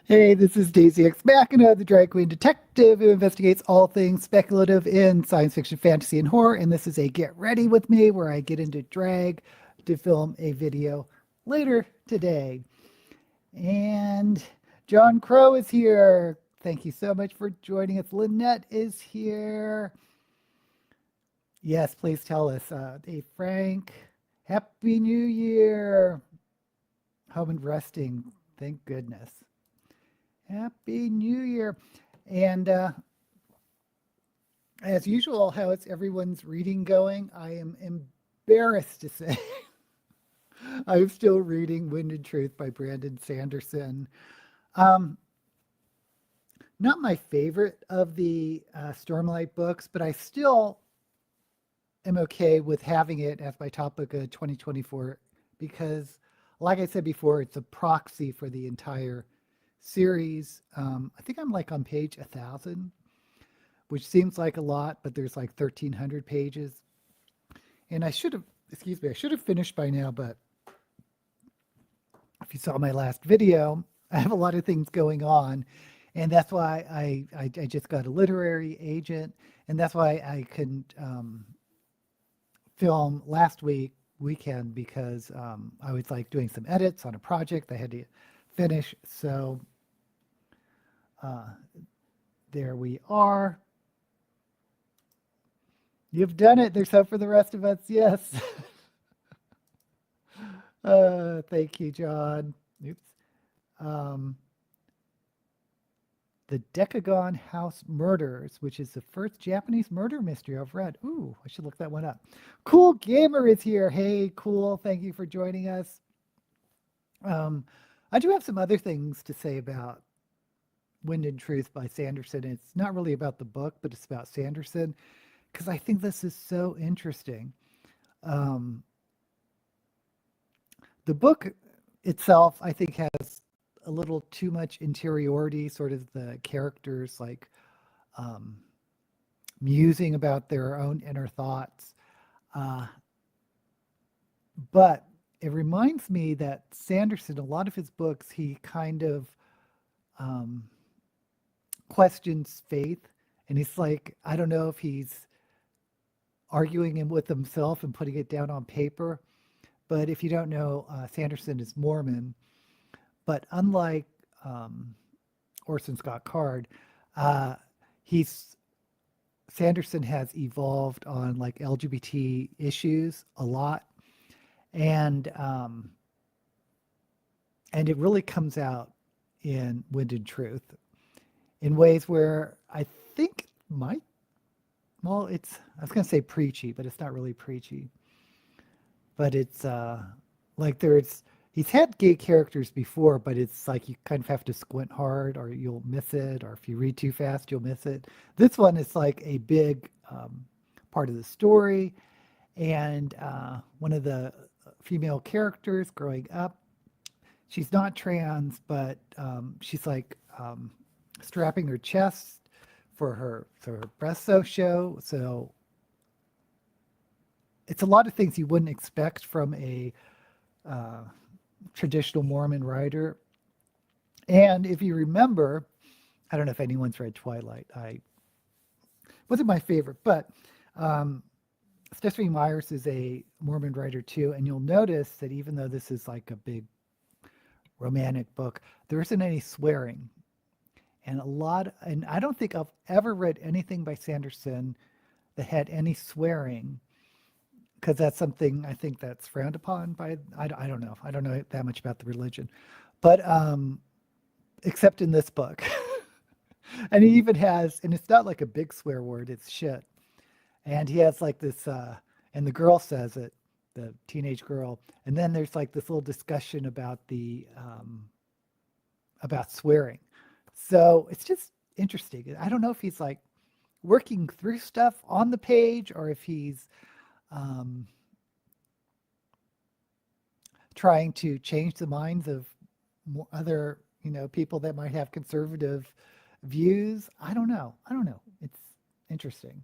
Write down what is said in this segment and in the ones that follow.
Hey, this is Daisy X Machina, the drag queen detective who investigates all things speculative in science fiction, fantasy, and horror. And this is a Get Ready With Me where I get into drag to film a video later today. And John Crow is here. Thank you so much for joining us. Lynette is here. Yes, please tell us. Hey, Frank, Happy New Year. Home and resting. Thank goodness. Happy New Year. And as usual, how is everyone's reading going? I am embarrassed to say I'm still reading Wind and Truth by Brandon Sanderson. Um, Not my favorite of the Stormlight books, but I still am okay with having it as my top book of 2024 because, like I said before, it's a proxy for the entire series. I think I'm like on page 1,000, which seems like a lot, but there's like 1,300 pages. And I should have, excuse me, I should have finished by now, but if you saw my last video, I have a lot of things going on. And that's why I just got a literary agent. And that's why I couldn't film last weekend because I was like doing some edits on a project I had to finish. So uh, there we are. You've done it. There's hope for the rest of us. Yes. Thank you, John. Oops. Um, the Decagon House Murders, which is the first Japanese murder mystery I've read. Ooh, I should look that one up. Cool Gamer is here. Hey, cool. Thank you for joining us. Um, I do have some other things to say about Wind and Truth by Sanderson. It's not really about the book, but it's about Sanderson because I think this is so interesting. Um, the book itself, I think, has a little too much interiority, sort of the characters like um, musing about their own inner thoughts. Uh, but it reminds me that Sanderson, a lot of his books, he kind of um, questions faith. And he's like, I don't know if he's arguing with himself and putting it down on paper. But if you don't know, Sanderson is Mormon. But unlike um, Orson Scott Card, uh, he's Sanderson has evolved on like LGBT issues a lot, and um, and it really comes out in Wind and Truth in ways where I think might well, it's I was gonna say preachy, but it's not really preachy. But it's like there's he's had gay characters before, but it's like you kind of have to squint hard or you'll miss it, or if you read too fast, you'll miss it. This one is like a big part of the story, and one of the female characters growing up, she's not trans, but she's like strapping her chest for her breast show. So it's a lot of things you wouldn't expect from a uh, traditional Mormon writer. And if you remember, I don't know if anyone's read Twilight. I wasn't my favorite, but um, Stephanie Myers is a Mormon writer too, and you'll notice that even though this is like a big romantic book, there isn't any swearing, and and I don't think I've ever read anything by Sanderson that had any swearing because that's something I think that's frowned upon by I don't know. I don't know that much about the religion, but except in this book. And he even has, and it's not like a big swear word, it's shit. And he has like this and the girl says it, the teenage girl, and then there's like this little discussion about the about swearing. So it's just interesting. I don't know if he's like working through stuff on the page or if he's um, trying to change the minds of other, people that might have conservative views. I don't know. I don't know. It's interesting.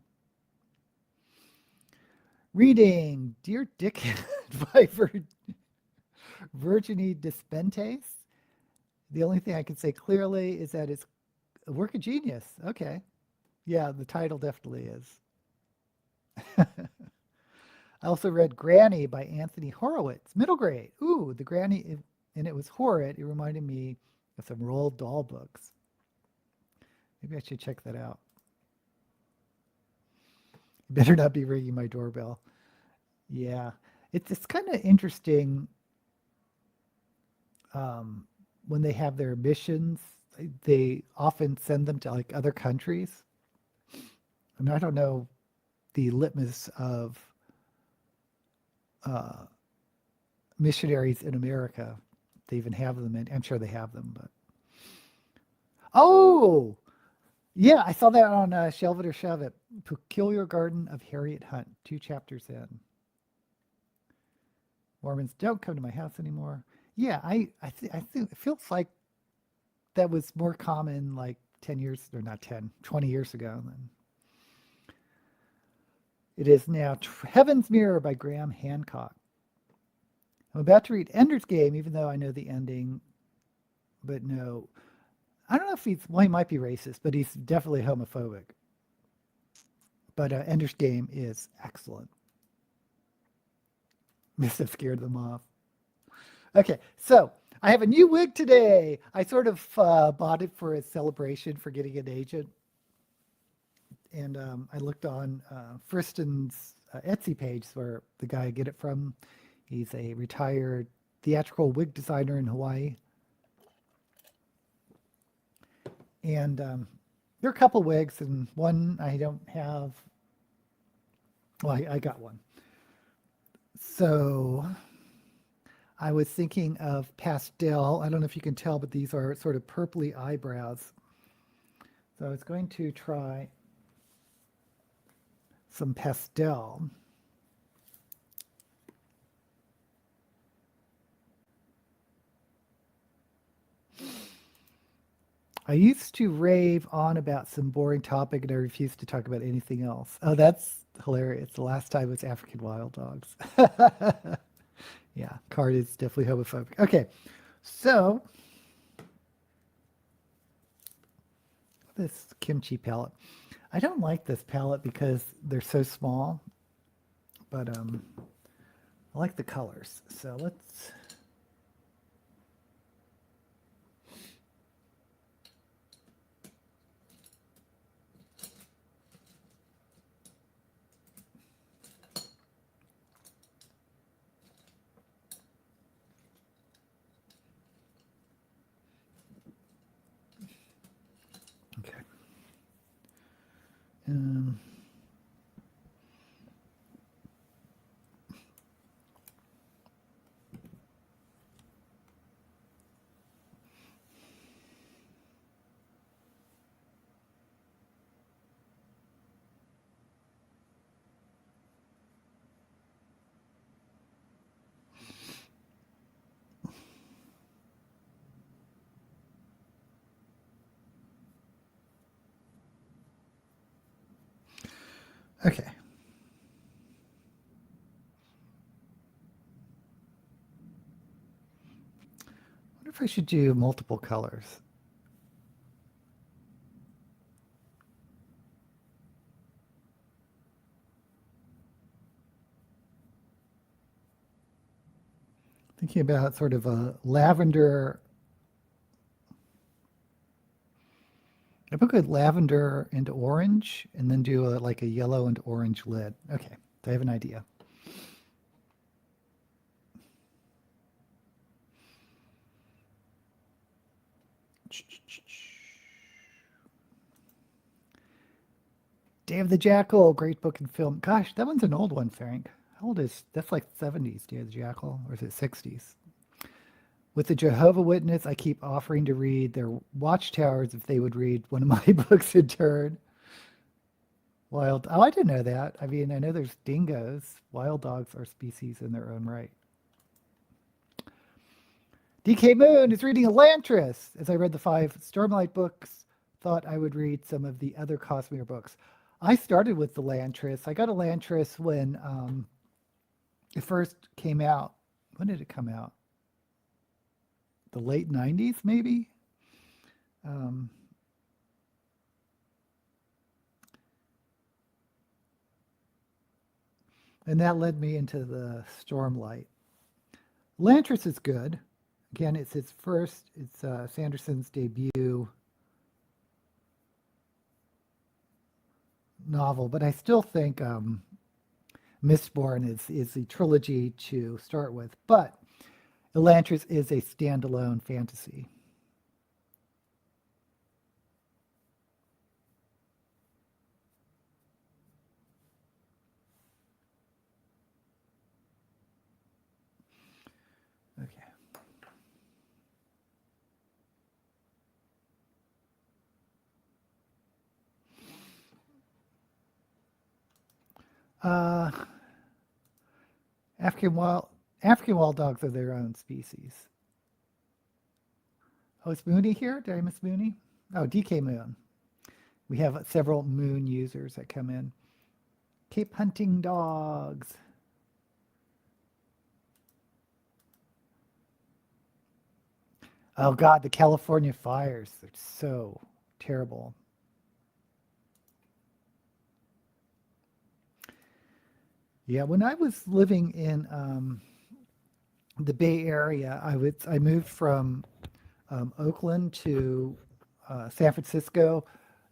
Reading Dear Dickhead by Virginie Despentes. The only thing I can say clearly is that it's a work of genius. Okay. Yeah, the title definitely is. I also read Granny by Anthony Horowitz, middle grade. Ooh, the Granny, and it was horrid. It reminded me of some Roald Dahl books. Maybe I should check that out. Better not be ringing my doorbell. Yeah, it's kind of interesting when they have their missions. They often send them to like other countries. I mean, I don't know the litmus of uh, missionaries in America. They even have them, and I'm sure they have them. But oh, yeah, I saw that on Shelve It or Shove It. Peculiar Garden of Harriet Hunt, 2 chapters in. Mormons don't come to my house anymore. Yeah, I think it feels like that was more common like 10 years, or not 10, 20 years ago than it is now. Heaven's Mirror by Graham Hancock. I'm about to read Ender's Game, even though I know the ending, but no. I don't know if well, he might be racist, but he's definitely homophobic. But Ender's Game is excellent. Must have scared them off. Okay, so I have a new wig today. I sort of bought it for a celebration for getting an agent. And I looked on Friston's Etsy page where the guy I get it from. He's a retired theatrical wig designer in Hawaii. And there are a couple wigs, and one I don't have. Well, I got one. So I was thinking of pastel. I don't know if you can tell, but these are sort of purpley eyebrows. So I was going to try some pastel. I used to rave on about some boring topic and I refused to talk about anything else. Oh, that's hilarious. The last time was African wild dogs. Yeah, Card is definitely homophobic. Okay, so this kimchi palette. I don't like this palette because they're so small, but I like the colors. So let's. Okay. Okay. I wonder if I should do multiple colors. Thinking about sort of a lavender. I put good lavender into orange and then do like a yellow and orange lid. Okay, I have an idea. Day of the Jackal, great book and film. Gosh, that one's an old one, Frank. How old is that's like 70s, Day of the Jackal, or is it 60s? With the Jehovah Witness, I keep offering to read their watchtowers if they would read one of my books in turn. Wild. Oh, I didn't know that. I mean, I know there's dingoes. Wild dogs are species in their own right. DK Moon is reading Elantris. As I read the 5 Stormlight books, thought I would read some of the other Cosmere books. I started with the Elantris. I got Elantris when it first came out. When did it come out? the late 90s, maybe. Um, and that led me into the Stormlight. Lantris is good. Again, it's Sanderson's debut novel, but I still think Mistborn is the trilogy to start with. But Elantris is a standalone fantasy. Okay. Uh, African wild dogs are their own species. Oh, is Mooney here? Did I miss Mooney? Oh, DK Moon. We have several Moon users that come in. Cape hunting dogs. Oh God, the California fires. They're so terrible. Yeah, when I was living in the Bay Area, I moved from Oakland to San Francisco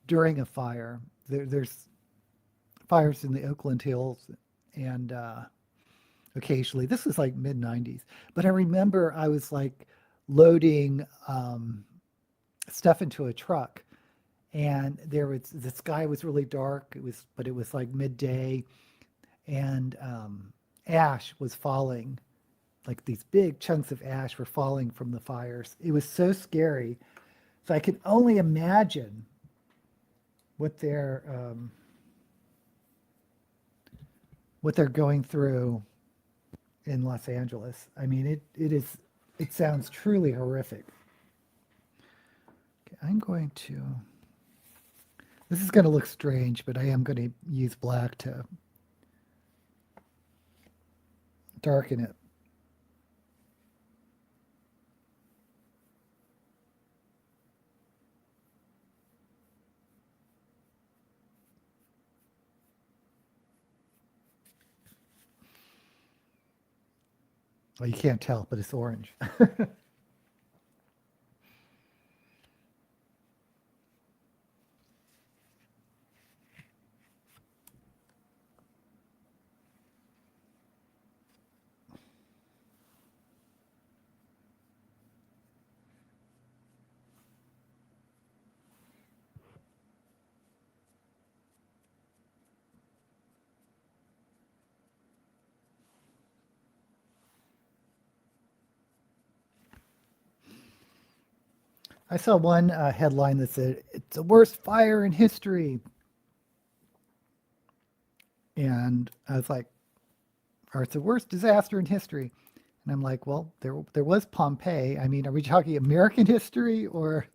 during a fire. There's fires in the Oakland Hills, and occasionally this was like mid '90s. But I remember I was like loading stuff into a truck, and the sky was really dark. But it was like midday, and ash was falling, like these big chunks of ash were falling from the fires. It was so scary. So I could only imagine what they're going through in Los Angeles. I mean, it sounds truly horrific. Okay, this is going to look strange, but I am going to use black to darken it. Well, you can't tell, but it's orange. I saw one headline that said, "It's the worst fire in history." And I was like, or it's the worst disaster in history. And I'm like, well, there was Pompeii. I mean, are we talking American history or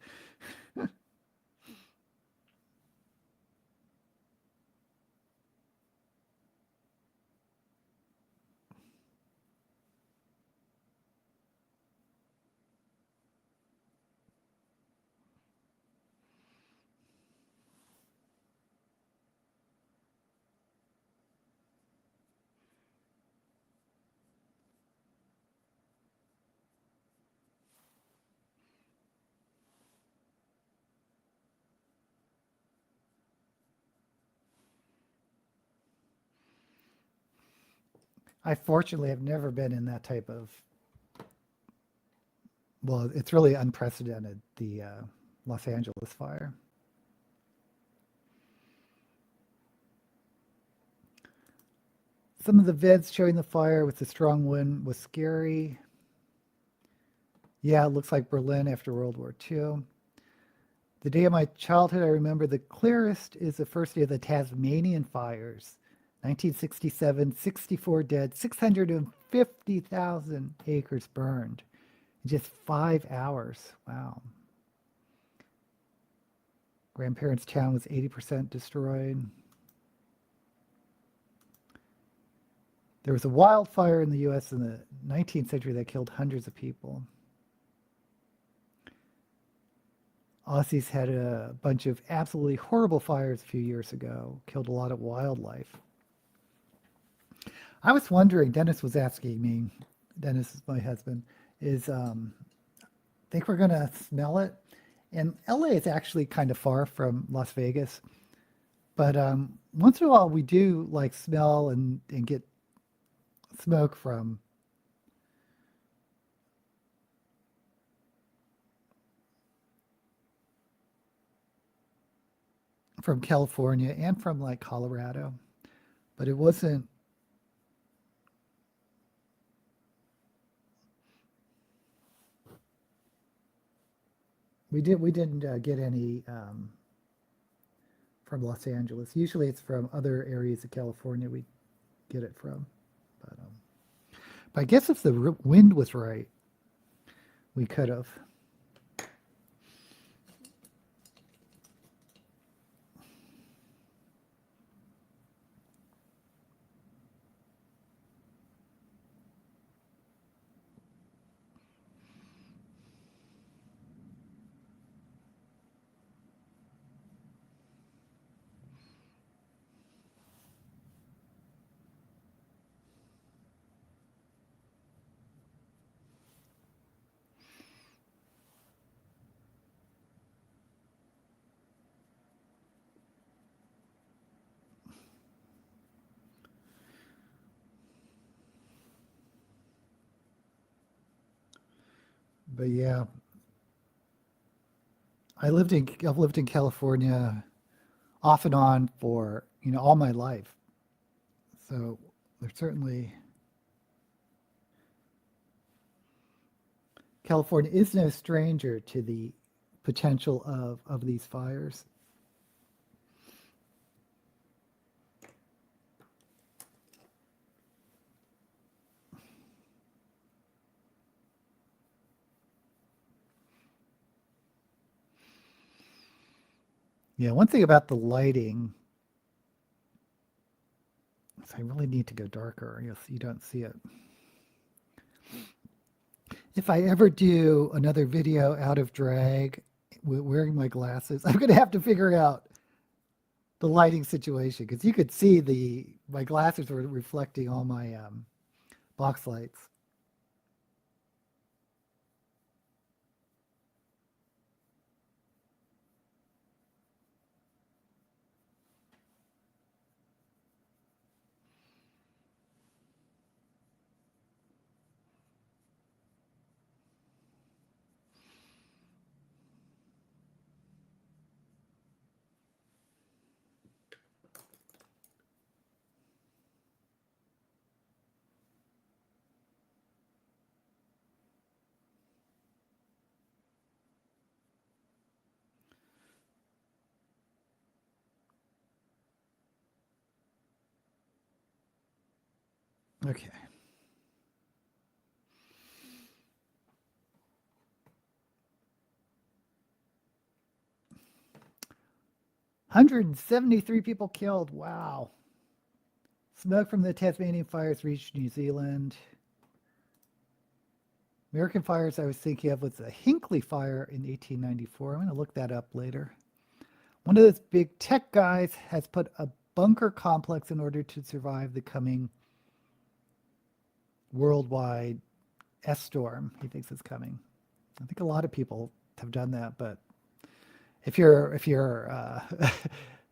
I fortunately have never been in that type of, well, it's really unprecedented, the Los Angeles fire. Some of the vids showing the fire with the strong wind was scary. Yeah, it looks like Berlin after World War II. The day of my childhood I remember the clearest is the first day of the Tasmanian fires. 1967, 64 dead, 650,000 acres burned in just 5 hours. Wow. Grandparents' town was 80% destroyed. There was a wildfire in the US in the 19th century that killed hundreds of people. Aussies had a bunch of absolutely horrible fires a few years ago, killed a lot of wildlife. I was wondering, Dennis was asking me, Dennis is my husband, is think we're going to smell it? And LA is actually kind of far from Las Vegas, but once in a while we do like smell and get smoke from California and from like Colorado, but it wasn't. We didn't get any from Los Angeles. Usually it's from other areas of California we get it from. But I guess if the wind was right, we could have. But yeah, I've lived in California off and on for all my life. So there's certainly California is no stranger to the potential of these fires. Yeah, one thing about the lighting is I really need to go darker. Yes, you don't see it. If I ever do another video out of drag wearing my glasses, I'm going to have to figure out the lighting situation because you could see my glasses were reflecting all my box lights. Okay. 173 people killed. Wow. Smoke from the Tasmanian fires reached New Zealand. American fires I was thinking of was the Hinckley fire in 1894. I'm going to look that up later. One of those big tech guys has put a bunker complex in order to survive the coming worldwide S storm he thinks is coming. I think a lot of people have done that, but if you're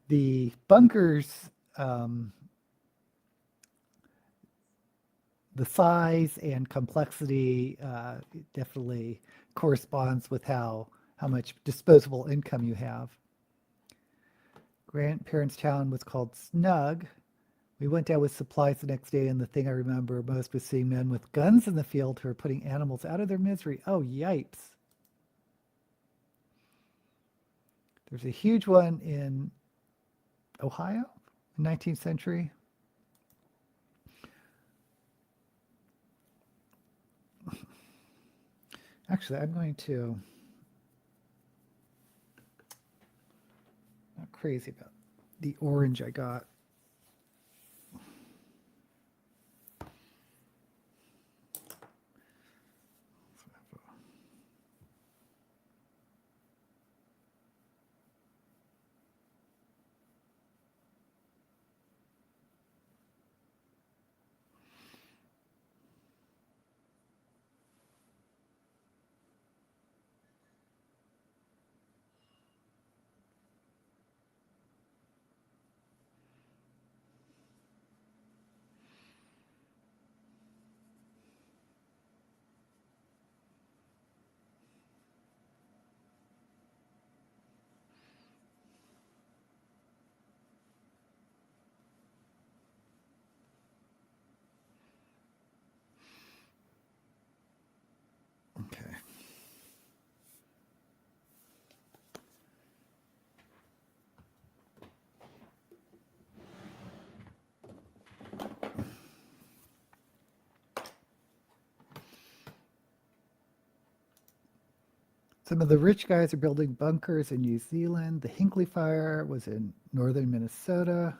the bunkers, the size and complexity definitely corresponds with how much disposable income you have. Grandparents' town was called Snug. We went down with supplies the next day, and the thing I remember most was seeing men with guns in the field who are putting animals out of their misery. Oh, yipes. There's a huge one in Ohio in 19th century. Actually, I'm going to, not crazy about the orange I got. Some of the rich guys are building bunkers in New Zealand. The Hinckley Fire was in northern Minnesota.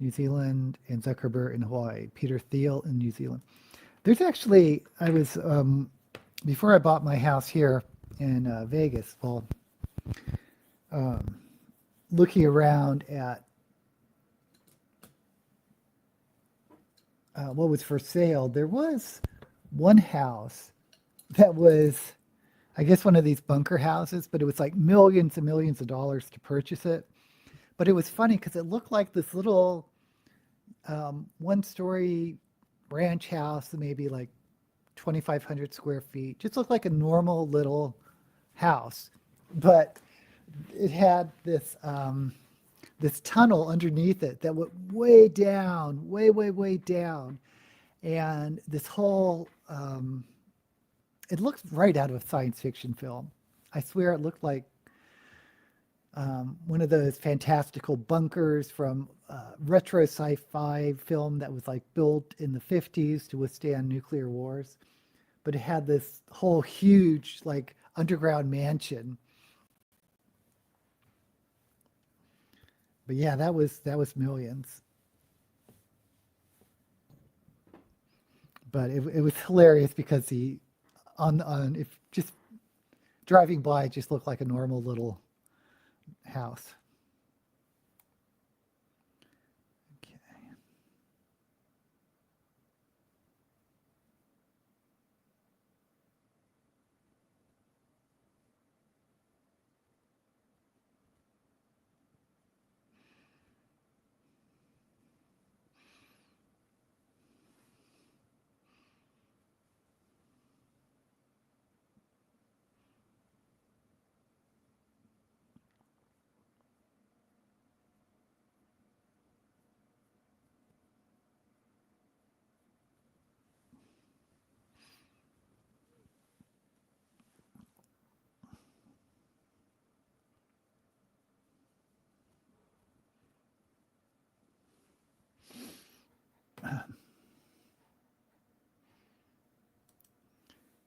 New Zealand, and Zuckerberg in Hawaii. Peter Thiel in New Zealand. There's actually, I was, before I bought my house here in Vegas, well, looking around at what was for sale, there was one house that was, I guess, one of these bunker houses, but it was like millions and millions of dollars to purchase it. But it was funny because it looked like this little one-story ranch house, maybe like 2,500 square feet. Just looked like a normal little house, but it had this this tunnel underneath it that went way down, way down, and this whole it looked right out of a science fiction film. I swear it looked like one of those fantastical bunkers from retro sci-fi film that was like built in the 50s to withstand nuclear wars. But it had this whole huge like underground mansion. But yeah, that was millions. But it was hilarious because the on if just driving by, it just looked like a normal little house. Okay.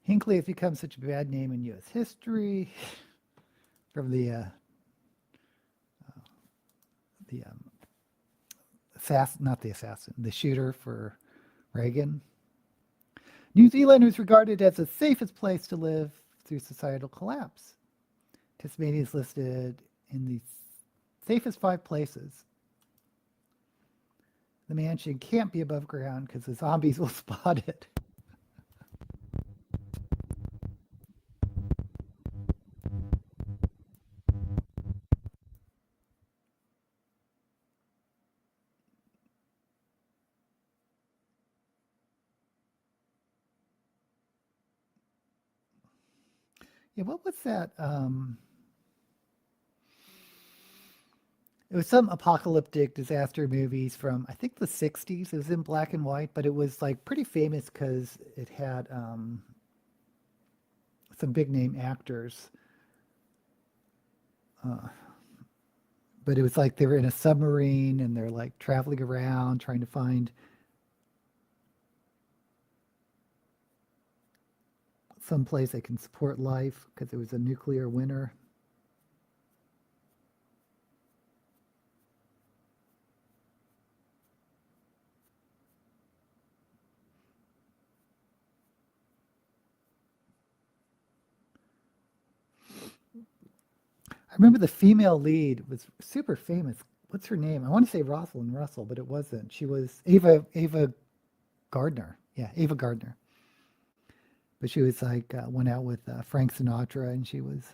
Hinckley has become such a bad name in U.S. history from the not the assassin, the shooter for Reagan. New Zealand was regarded as the safest place to live through societal collapse. Tasmania is listed in the safest 5 places. The mansion can't be above ground because the zombies will spot it. Yeah, what was that? It was some apocalyptic disaster movies from, I think, the 60s. It was in black and white, but it was like pretty famous because it had some big name actors. But it was like they were in a submarine and they're like traveling around trying to find some place they can support life because it was a nuclear winter. I remember the female lead was super famous. What's her name? I want to say Rosalind Russell, but it wasn't. She was Ava Gardner. Yeah, Ava Gardner. But she was like went out with Frank Sinatra, and she was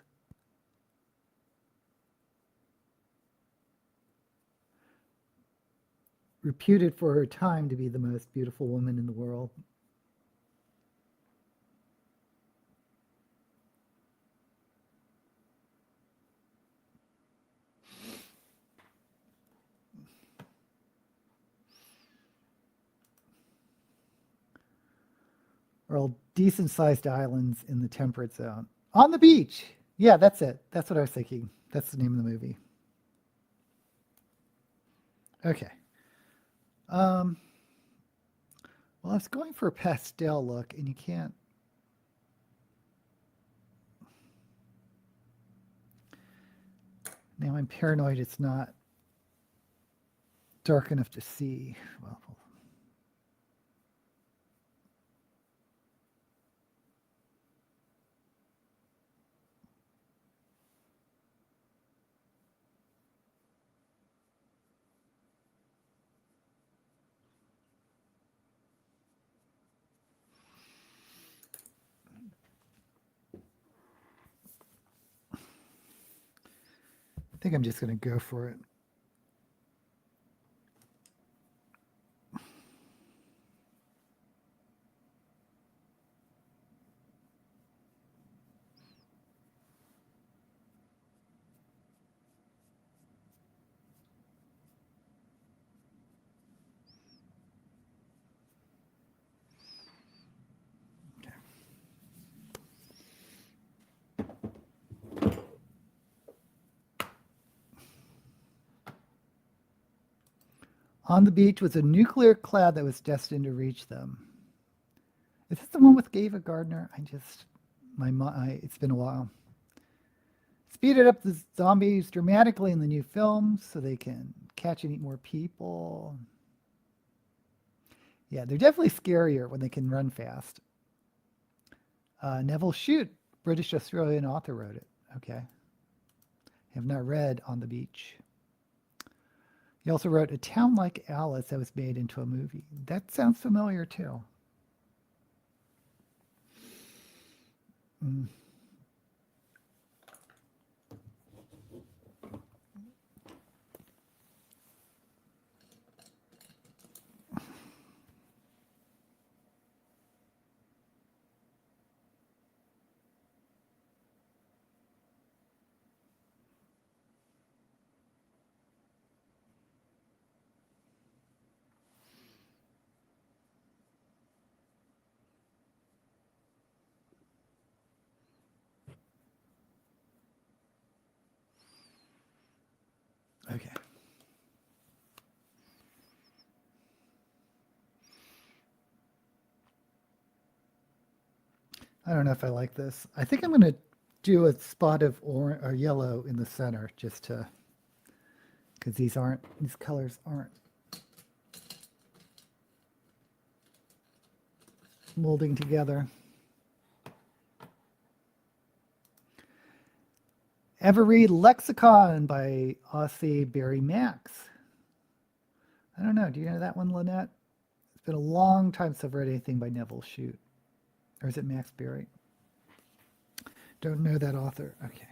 reputed for her time to be the most beautiful woman in the world. Are all decent sized islands in the temperate zone. On the beach. Yeah, that's it. That's what I was thinking. That's the name of the movie. Okay. Well, I was going for a pastel look, and you can't Now I'm paranoid it's not dark enough to see. Well, I think I'm just going to go for it. On the beach was a nuclear cloud that was destined to reach them. Is this the one with Ava Gardner? It's been a while. Speeded up the zombies dramatically in the new film so they can catch and eat more people. Yeah, they're definitely scarier when they can run fast. Neville Shute, British Australian author, wrote it. Okay. Have not read On the Beach. He also wrote A Town Like Alice that was made into a movie. That sounds familiar too. Okay. I don't know if I like this. I think I'm going to do a spot of orange or yellow in the center just to, because these colors aren't molding together. Ever read Lexicon by Aussie Barry Max? I don't know. Do you know that one, Lynette? It's been a long time since I've read anything by Neville Shute. Or is it Max Barry? Don't know that author. Okay.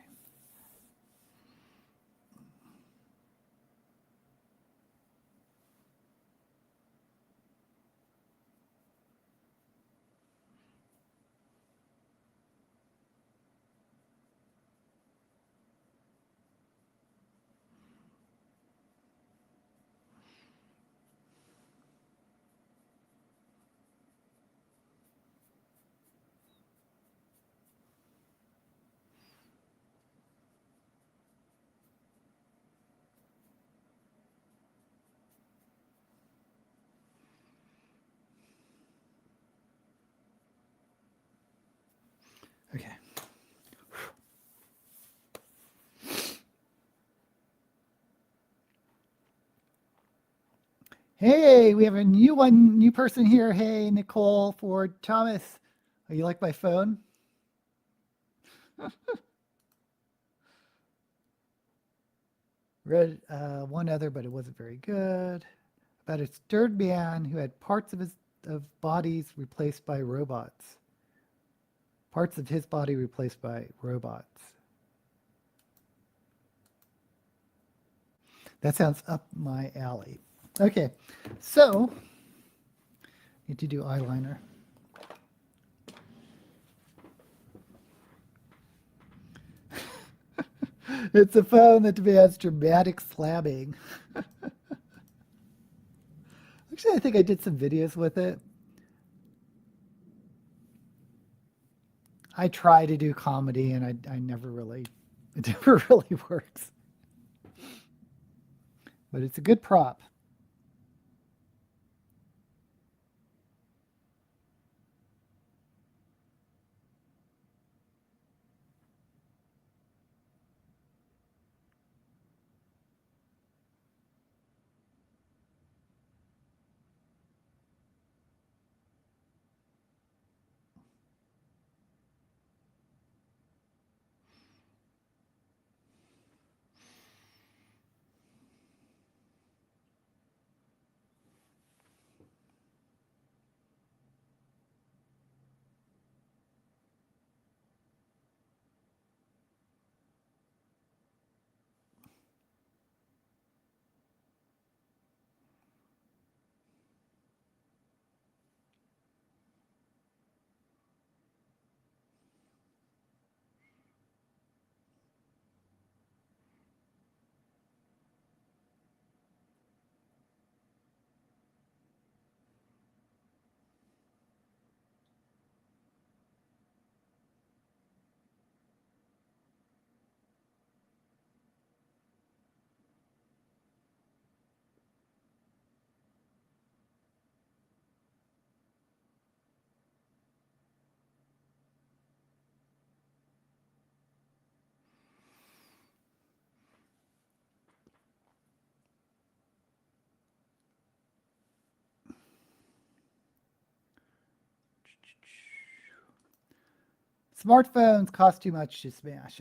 Okay. Hey, we have a new person here. Hey, Nicole Ford Thomas. Oh, you like my phone? Read one other, but it wasn't very good. About a third man who had parts of his bodies replaced by robots. Parts of his body replaced by robots. That sounds up my alley. Okay, so need to do eyeliner. It's a phone that demands dramatic slamming. Actually, I think I did some videos with it. I try to do comedy, and I never really, it never really works. But it's a good prop. Smartphones cost too much to smash.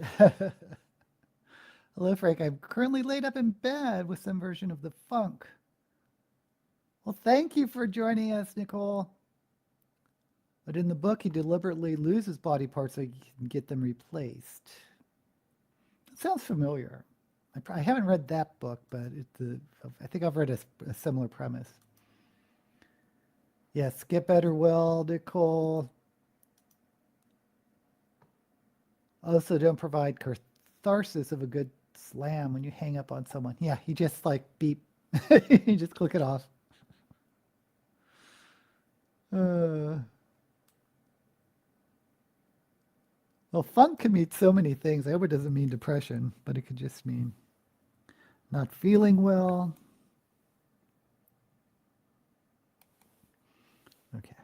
Hello, Frank. I'm currently laid up in bed with some version of the funk. Well, thank you for joining us, Nicole. But in the book, he deliberately loses body parts so he can get them replaced. It sounds familiar. I haven't read that book, but I think I've read a similar premise. Yeah, skip better well, Nicole. Also, don't provide catharsis of a good slam when you hang up on someone. Yeah, you just like beep. You just click it off. Well, funk can mean so many things. I hope it doesn't mean depression, but it could just mean not feeling well. Okay.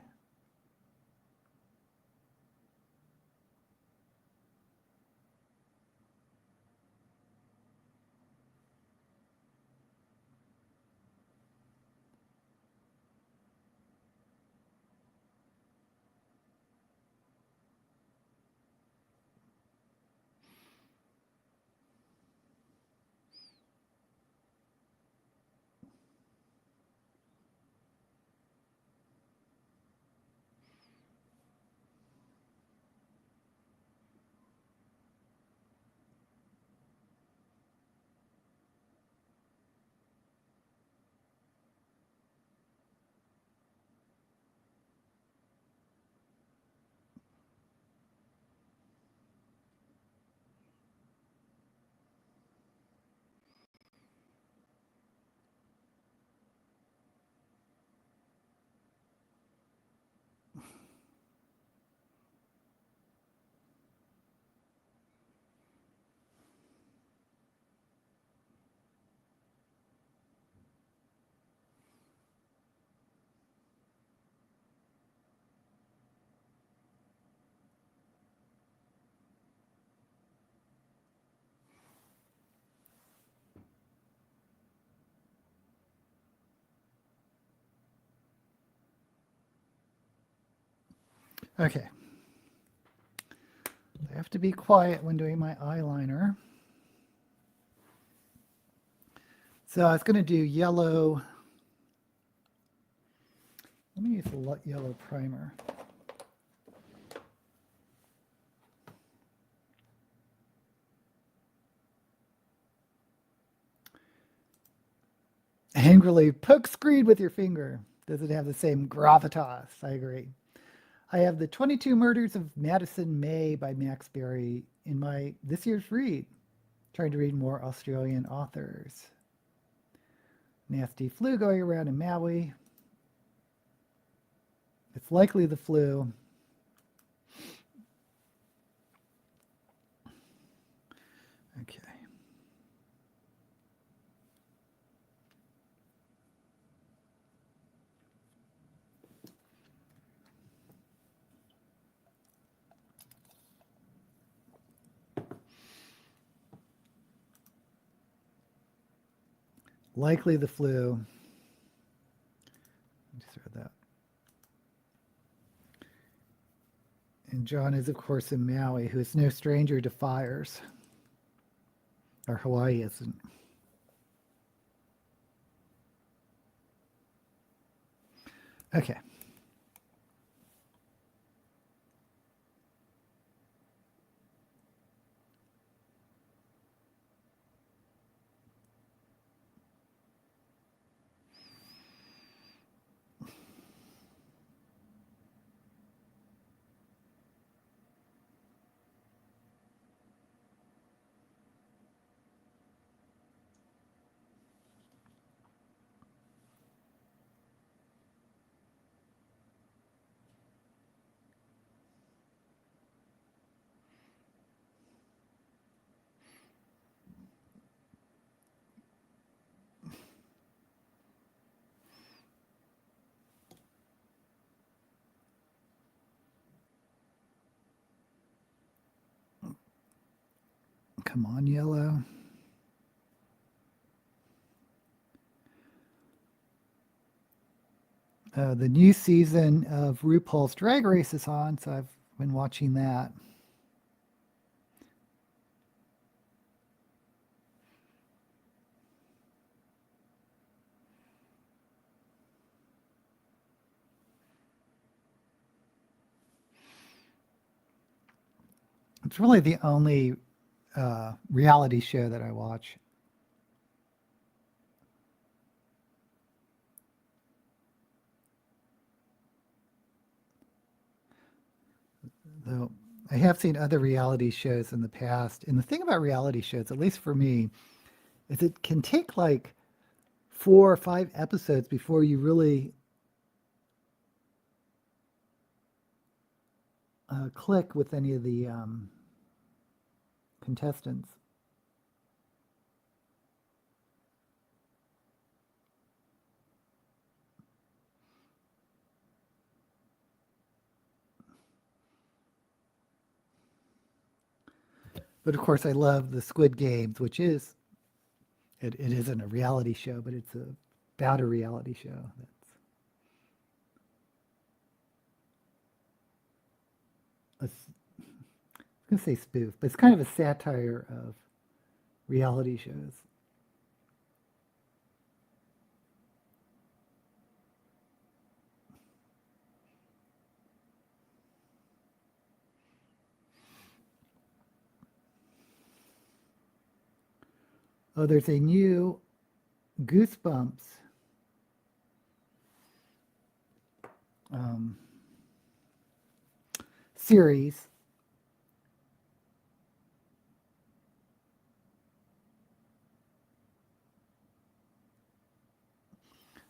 Okay. I have to be quiet when doing my eyeliner. So I was going to do yellow. Let me use a yellow primer. Angrily poke screen with your finger. Does it have the same gravitas? I agree. I have the 22 Murders of Madison May by Max Berry in my this year's read. Trying to read more Australian authors. Nasty flu going around in Maui. It's likely the flu. Okay. Likely the flu. Just read that. And John is, of course, in Maui, who is no stranger to fires. Or Hawaii isn't. Okay. Come on, yellow. The new season of RuPaul's Drag Race is on, so I've been watching that. It's really the only reality show that I watch. Though I have seen other reality shows in the past. And the thing about reality shows, at least for me, is it can take like 4 or 5 episodes before you really click with any of the contestants. But of course, I love the Squid Games, which is it isn't a reality show, but it's about a reality show. That's I was going to say spoof, but it's kind of a satire of reality shows. Oh, there's a new Goosebumps um, series.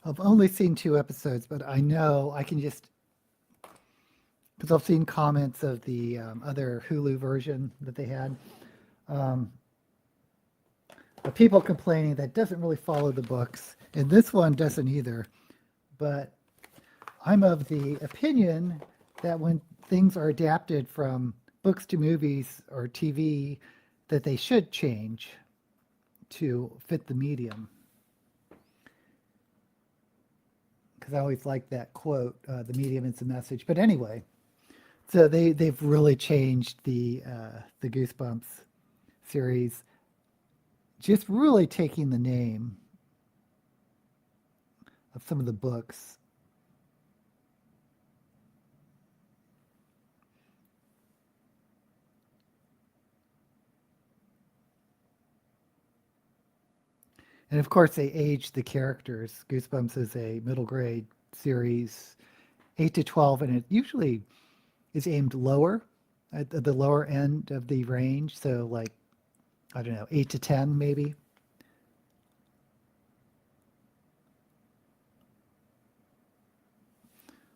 I've only seen 2 episodes, but I know I can just because I've seen comments of the other Hulu version that they had. Um, of people complaining that doesn't really follow the books, and this one doesn't either. But I'm of the opinion that when things are adapted from books to movies or TV, that they should change to fit the medium. Because I always like that quote, "The medium is the message." But anyway, so they've really changed the Goosebumps series, just really taking the name of some of the books. And of course, they aged the characters. Goosebumps is a middle grade series, 8 to 12, and it usually is aimed lower at the lower end of the range. So, like, I don't know, 8 to 10 maybe.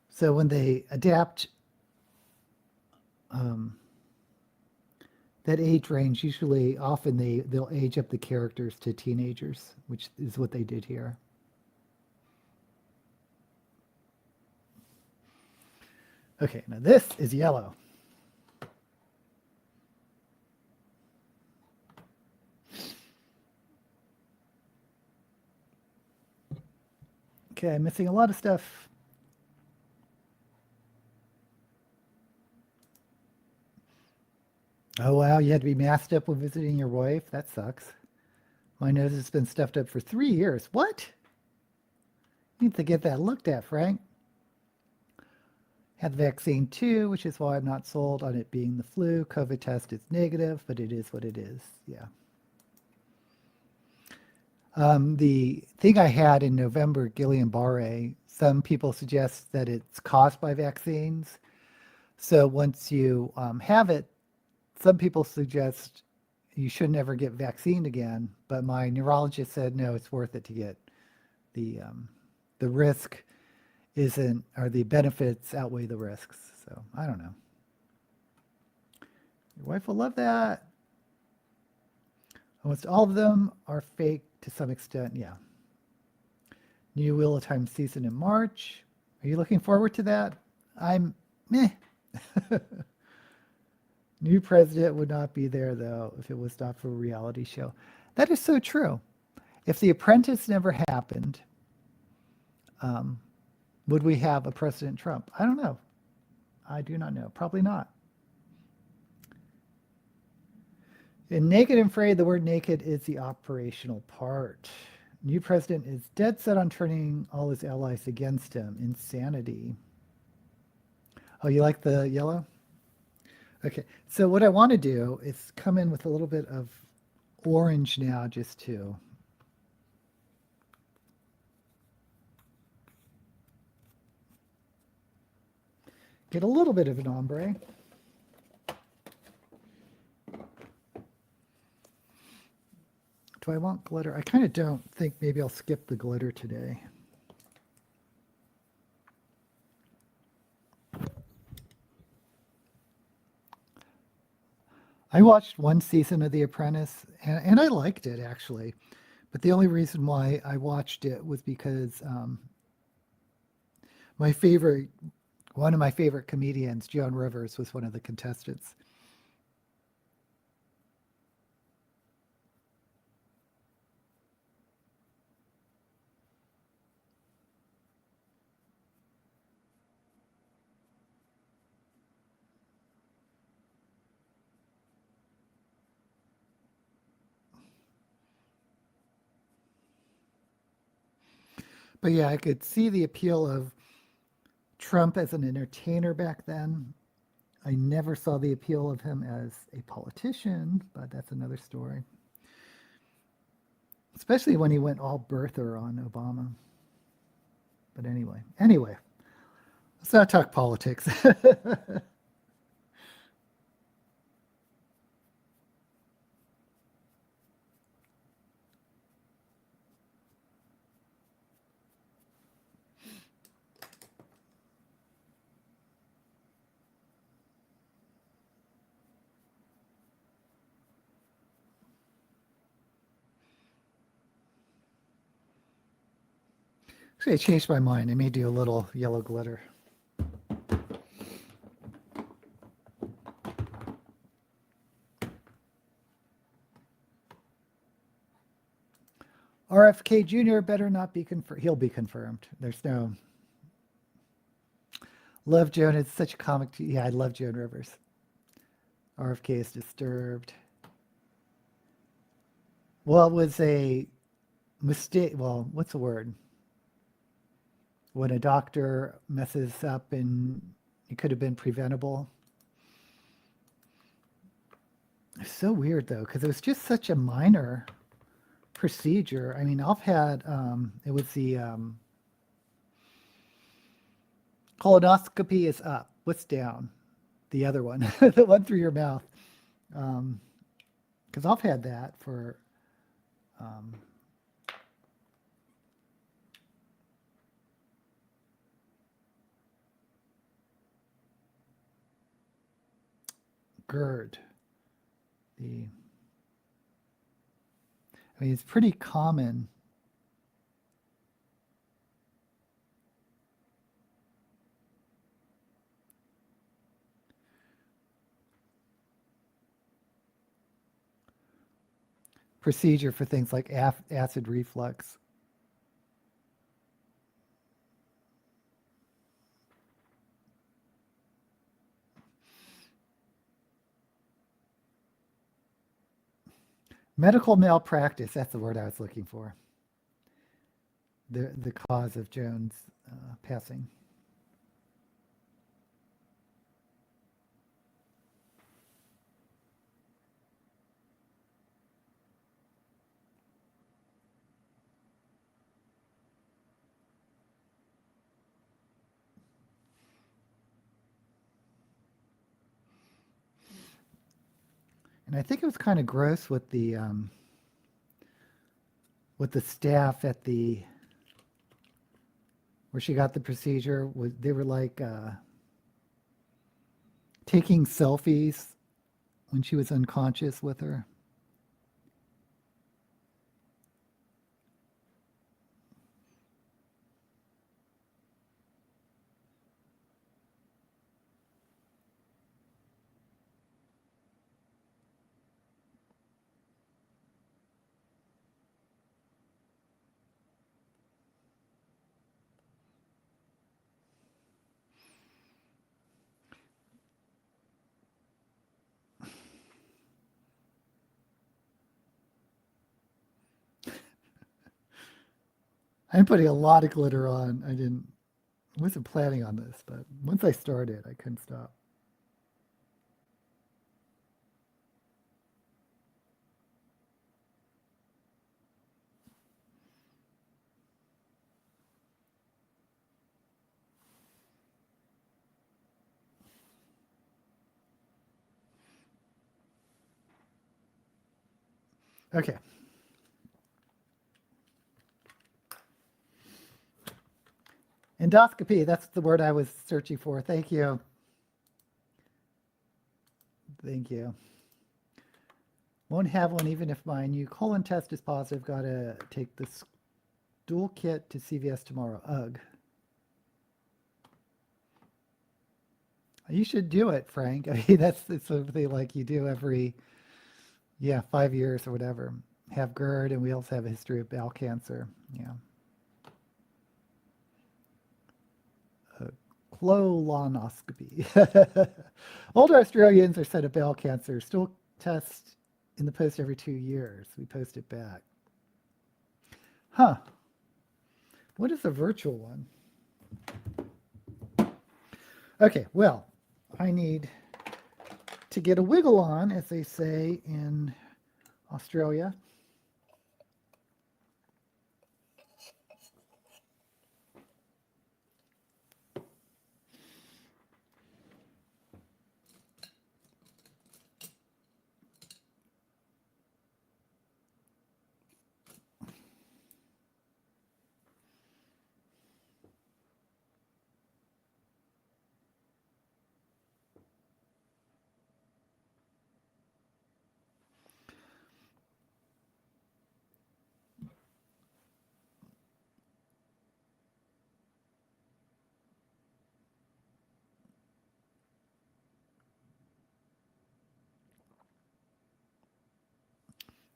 So, when they adapt um, that age range, usually often they'll age up the characters to teenagers, which is what they did here. Okay, now this is yellow. Okay, I'm missing a lot of stuff. Oh wow, you had to be masked up when visiting your wife? That sucks. My nose has been stuffed up for 3 years. What? You need to get that looked at, Frank. Had the vaccine too, which is why I'm not sold on it being the flu. COVID test is negative, but it is what it is. Yeah. The thing I had in November, Guillain-Barré, some people suggest that it's caused by vaccines. So once you have it, some people suggest you should never get vaccinated again. But my neurologist said no, it's worth it to get the risk isn't, or the benefits outweigh the risks. So I don't know. Your wife will love that. Almost all of them are fake to some extent. Yeah. New Wheel of Time season in March. Are you looking forward to that? I'm meh. New president would not be there though if it was not for a reality show. That is so true. If The Apprentice never happened, um, Would we have a President Trump? I don't know. I do not know. Probably not. In Naked and Afraid, the word naked is the operational part. New president is dead set on turning all his allies against him. Insanity. Oh, you like the yellow? Okay. So what I want to do is come in with a little bit of orange now, just to get a little bit of an ombre. Do I want glitter? I kind of don't think. Maybe I'll skip the glitter today. I watched one season of The Apprentice, and I liked it, actually. But the only reason why I watched it was because one of my favorite comedians, Joan Rivers, was one of the contestants. But yeah, I could see the appeal of Trump as an entertainer back then. I never saw the appeal of him as a politician, but that's another story. Especially when he went all birther on Obama. But anyway, let's not talk politics. Actually, I changed my mind. I may do a little yellow glitter. RFK Jr. better not be confirmed. He'll be confirmed. There's no. Love Joan. It's such a comic. Yeah, I love Joan Rivers. RFK is disturbed. Well, it was a mistake. Well, what's the word? When a doctor messes up and it could have been preventable. It's so weird, though, because it was just such a minor procedure. I mean, I've had, it was the colonoscopy is up. What's down? The other one, the one through your mouth. Because I've had that for GERD. I mean, it's pretty common. Procedure for things like acid reflux. Medical malpractice, that's the word I was looking for. The cause of Joan's passing. And I think it was kind of gross with the staff at the where she got the procedure. They were like taking selfies when she was unconscious with her. I'm putting a lot of glitter on. I wasn't planning on this, but once I started, I couldn't stop. Okay. Endoscopy, that's the word I was searching for. Thank you. Thank you. Won't have one even if my new colon test is positive. Gotta take the stool kit to CVS tomorrow. Ugh. You should do it, Frank. I mean, that's something like you do every, 5 years or whatever. Have GERD, and we also have a history of bowel cancer. Yeah. Colonoscopy. Older Australians are said of bowel cancer. Stool test in the post every 2 years. We post it back. Huh. What is a virtual one? Okay, well, I need to get a wiggle on, as they say in Australia.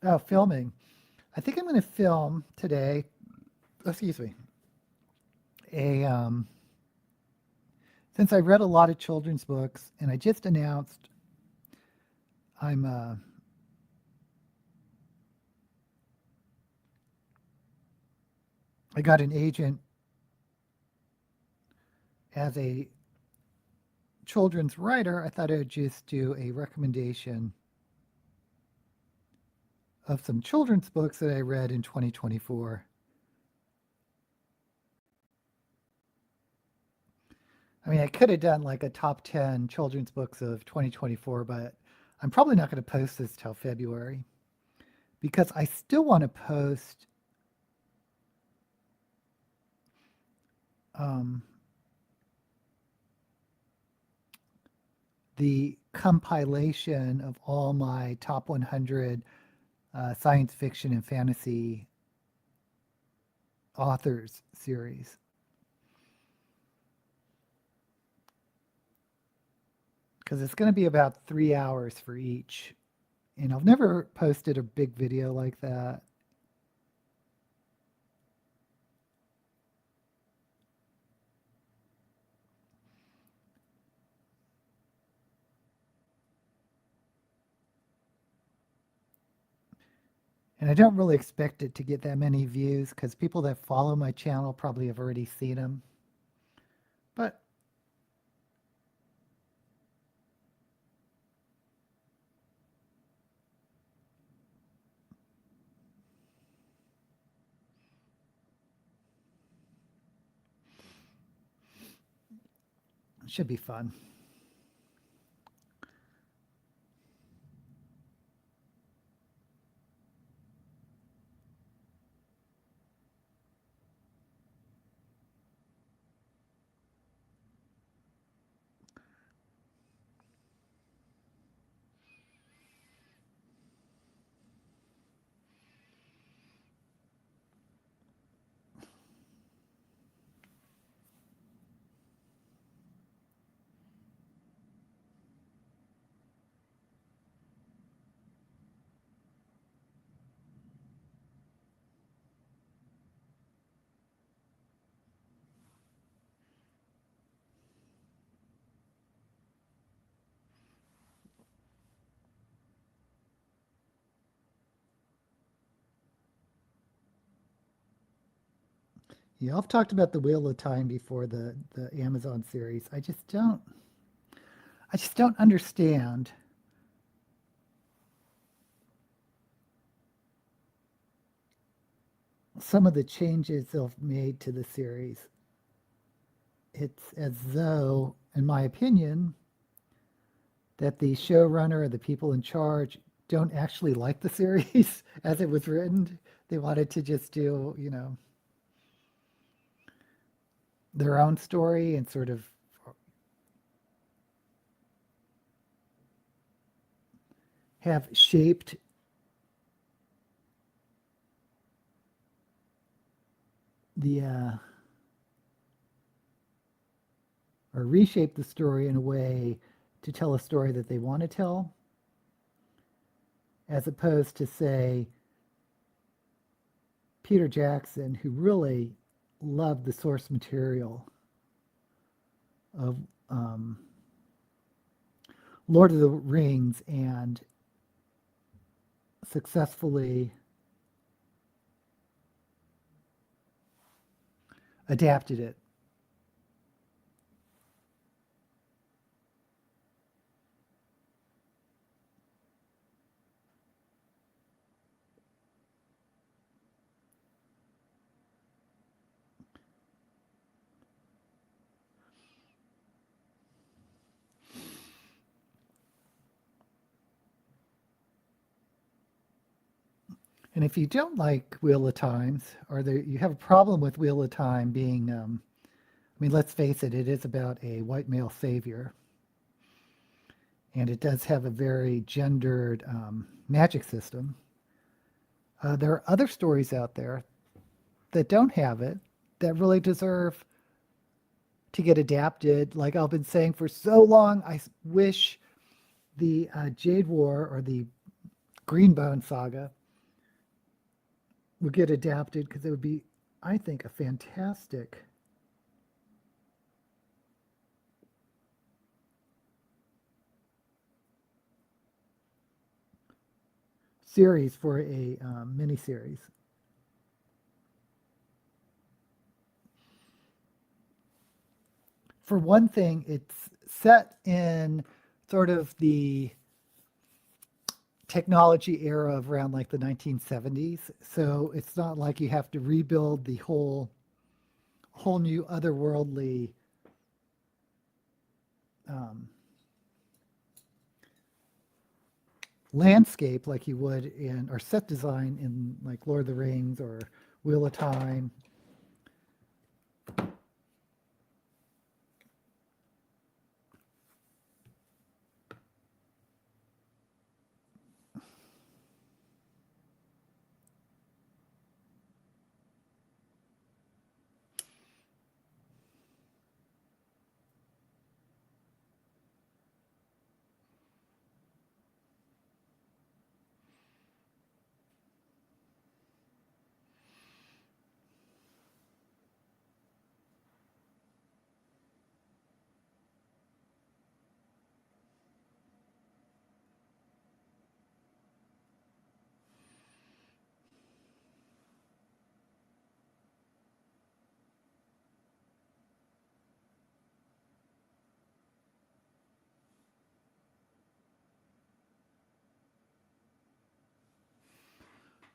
Oh, filming. I think I'm going to film today. Excuse me. Since I read a lot of children's books, and I just announced I'm I got an agent as a children's writer. I thought I would just do a recommendation of some children's books that I read in 2024. I mean, I could have done like a top 10 children's books of 2024, but I'm probably not going to post this till February because I still want to post the compilation of all my top 100 science fiction and fantasy authors series. Because it's going to be about 3 hours for each. And I've never posted a big video like that. And I don't really expect it to get that many views because people that follow my channel probably have already seen them. But it should be fun. Yeah, I've talked about the Wheel of Time before, the Amazon series. I just don't understand some of the changes they've made to the series. It's as though, in my opinion, that the showrunner or the people in charge don't actually like the series as it was written. They wanted to just do, their own story and sort of have shaped the or reshape the story in a way to tell a story that they want to tell, as opposed to, say, Peter Jackson, who really loved the source material of Lord of the Rings and successfully adapted it. And if you don't like Wheel of Times, or you have a problem with Wheel of Time being, I mean, let's face it, it is about a white male savior. And it does have a very gendered magic system. There are other stories out there that don't have it that really deserve to get adapted. Like I've been saying for so long, I wish the Jade War or the Greenbone saga would get adapted, because it would be, I think, a fantastic series for a miniseries. For one thing, it's set in sort of the technology era of around like the 1970s. So it's not like you have to rebuild the whole new otherworldly landscape like you would in, or set design in, like Lord of the Rings or Wheel of Time.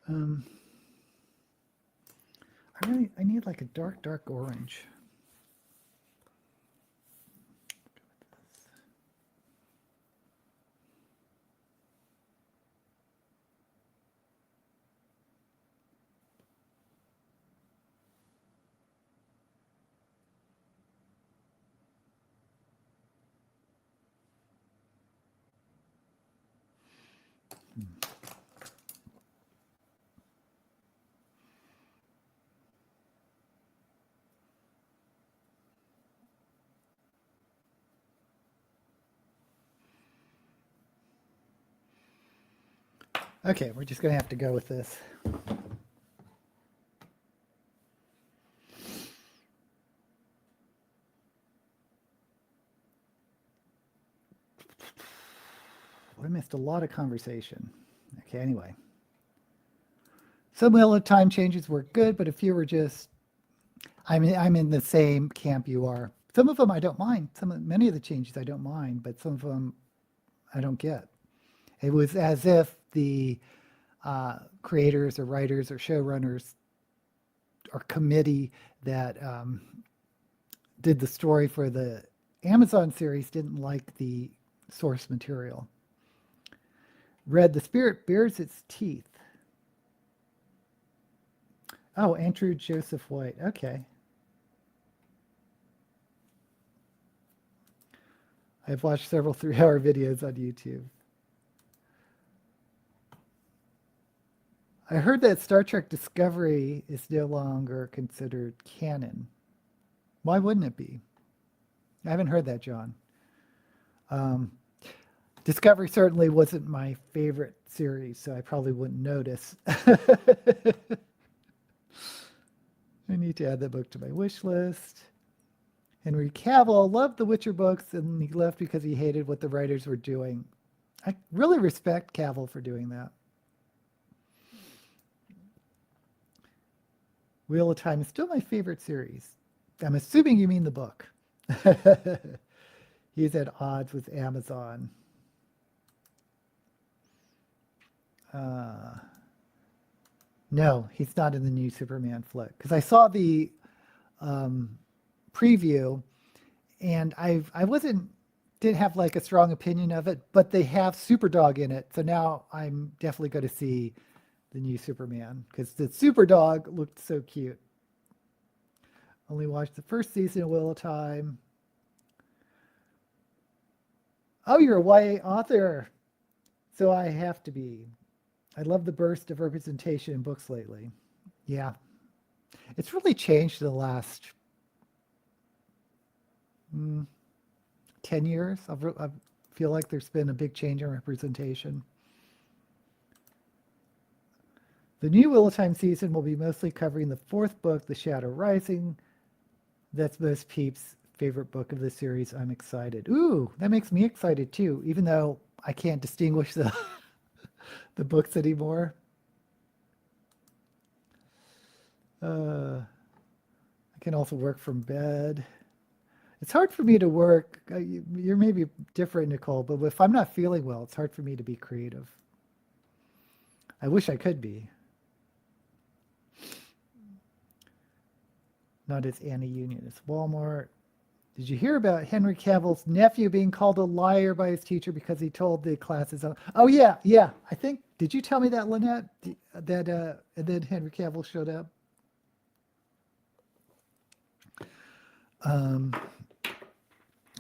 Um, I need like a dark orange. Okay, we're just gonna have to go with this. We missed a lot of conversation. Okay, anyway. Some Wheel of Time changes were good, but a few were just, I'm in the same camp you are. Some of them I don't mind. Many of the changes I don't mind, but some of them I don't get. It was as if the creators or writers or showrunners or committee that did the story for the Amazon series didn't like the source material. Read The Spirit Bears Its Teeth. Oh, Andrew Joseph White. Okay. I've watched several 3-hour videos on YouTube. I heard that Star Trek Discovery is no longer considered canon. Why wouldn't it be? I haven't heard that, John. Discovery certainly wasn't my favorite series, so I probably wouldn't notice. I need to add that book to my wish list. Henry Cavill loved the Witcher books, and he left because he hated what the writers were doing. I really respect Cavill for doing that. Wheel of Time is still my favorite series. I'm assuming you mean the book. He's at odds with Amazon. No, he's not in the new Superman flick. Because I saw the preview, and I didn't have like a strong opinion of it, but they have Superdog in it, so now I'm definitely going to see the new Superman because the Superdog looked so cute. Only watched the first season of Wheel of Time. Oh, you're a YA author, so I have to be. I love the burst of representation in books lately. Yeah, it's really changed in the last 10 years. I feel like there's been a big change in representation. The new Wheel of Time season will be mostly covering the 4th book, The Shadow Rising. That's most peeps' favorite book of the series. I'm excited. Ooh, that makes me excited too, even though I can't distinguish the the books anymore. I can also work from bed. It's hard for me to work. You're maybe different, Nicole, but if I'm not feeling well, it's hard for me to be creative. I wish I could be. Not as Anna Union, as Walmart. Did you hear about Henry Cavill's nephew being called a liar by his teacher because he told the classes? Oh yeah. I think. Did you tell me that, Lynette? That and then Henry Cavill showed up.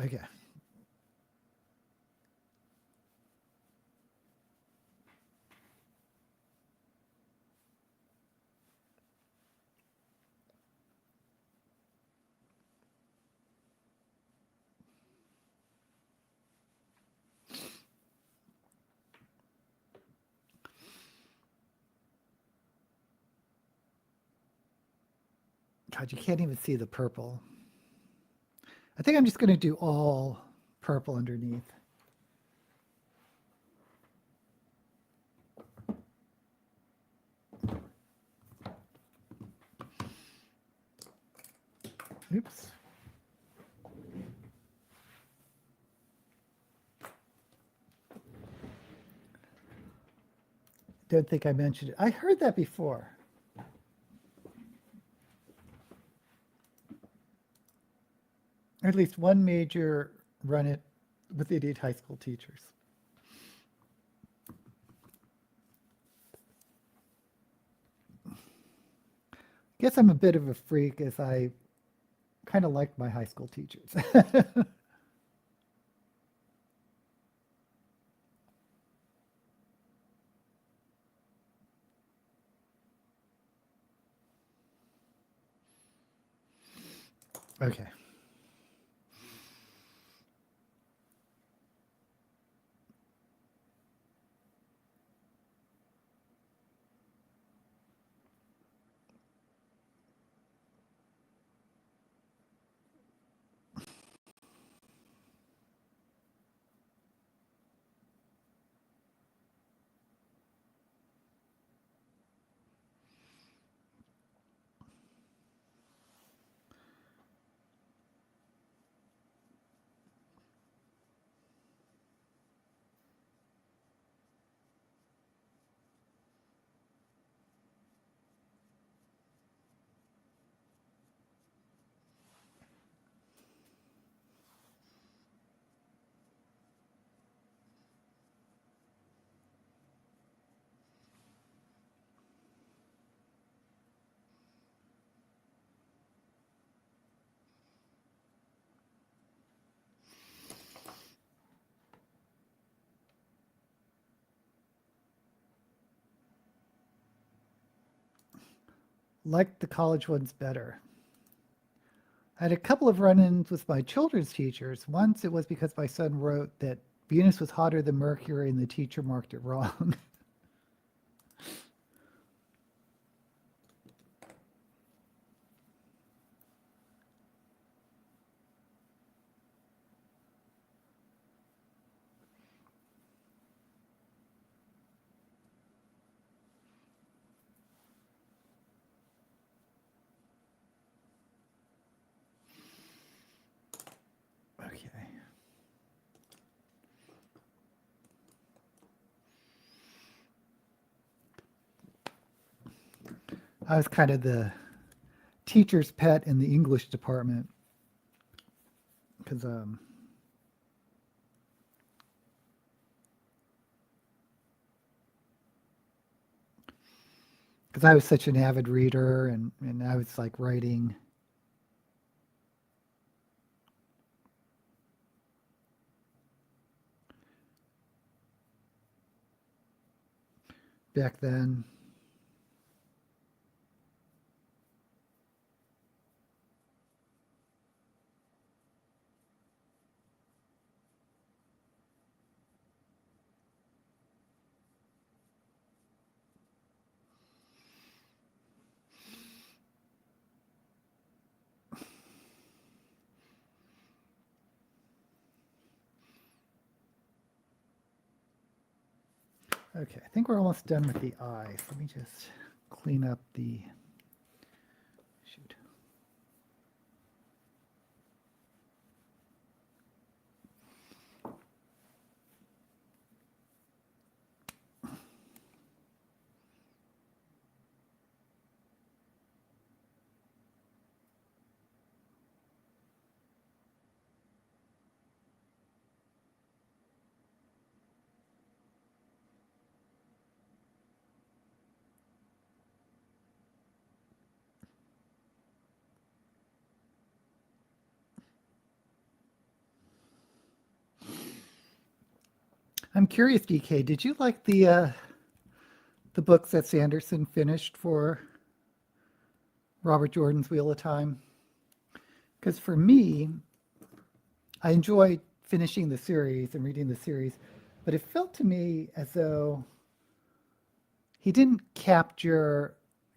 Okay. God, you can't even see the purple. I think I'm just going to do all purple underneath. Oops. Don't think I mentioned it. I heard that before. At least one major run it with idiot high school teachers. Guess I'm a bit of a freak as I kind of like my high school teachers. Okay. liked the college ones better. I had a couple of run-ins with my children's teachers. Once it was because my son wrote that Venus was hotter than Mercury and the teacher marked it wrong. Okay. I was kind of the teacher's pet in the English department because I was such an avid reader and I was like writing back then. Okay, I think we're almost done with the eyes. Let me just clean up the, shoot. I'm curious, DK, did you like the books that Sanderson finished for Robert Jordan's Wheel of Time? Because for me, I enjoyed finishing the series and reading the series, but it felt to me as though he didn't capture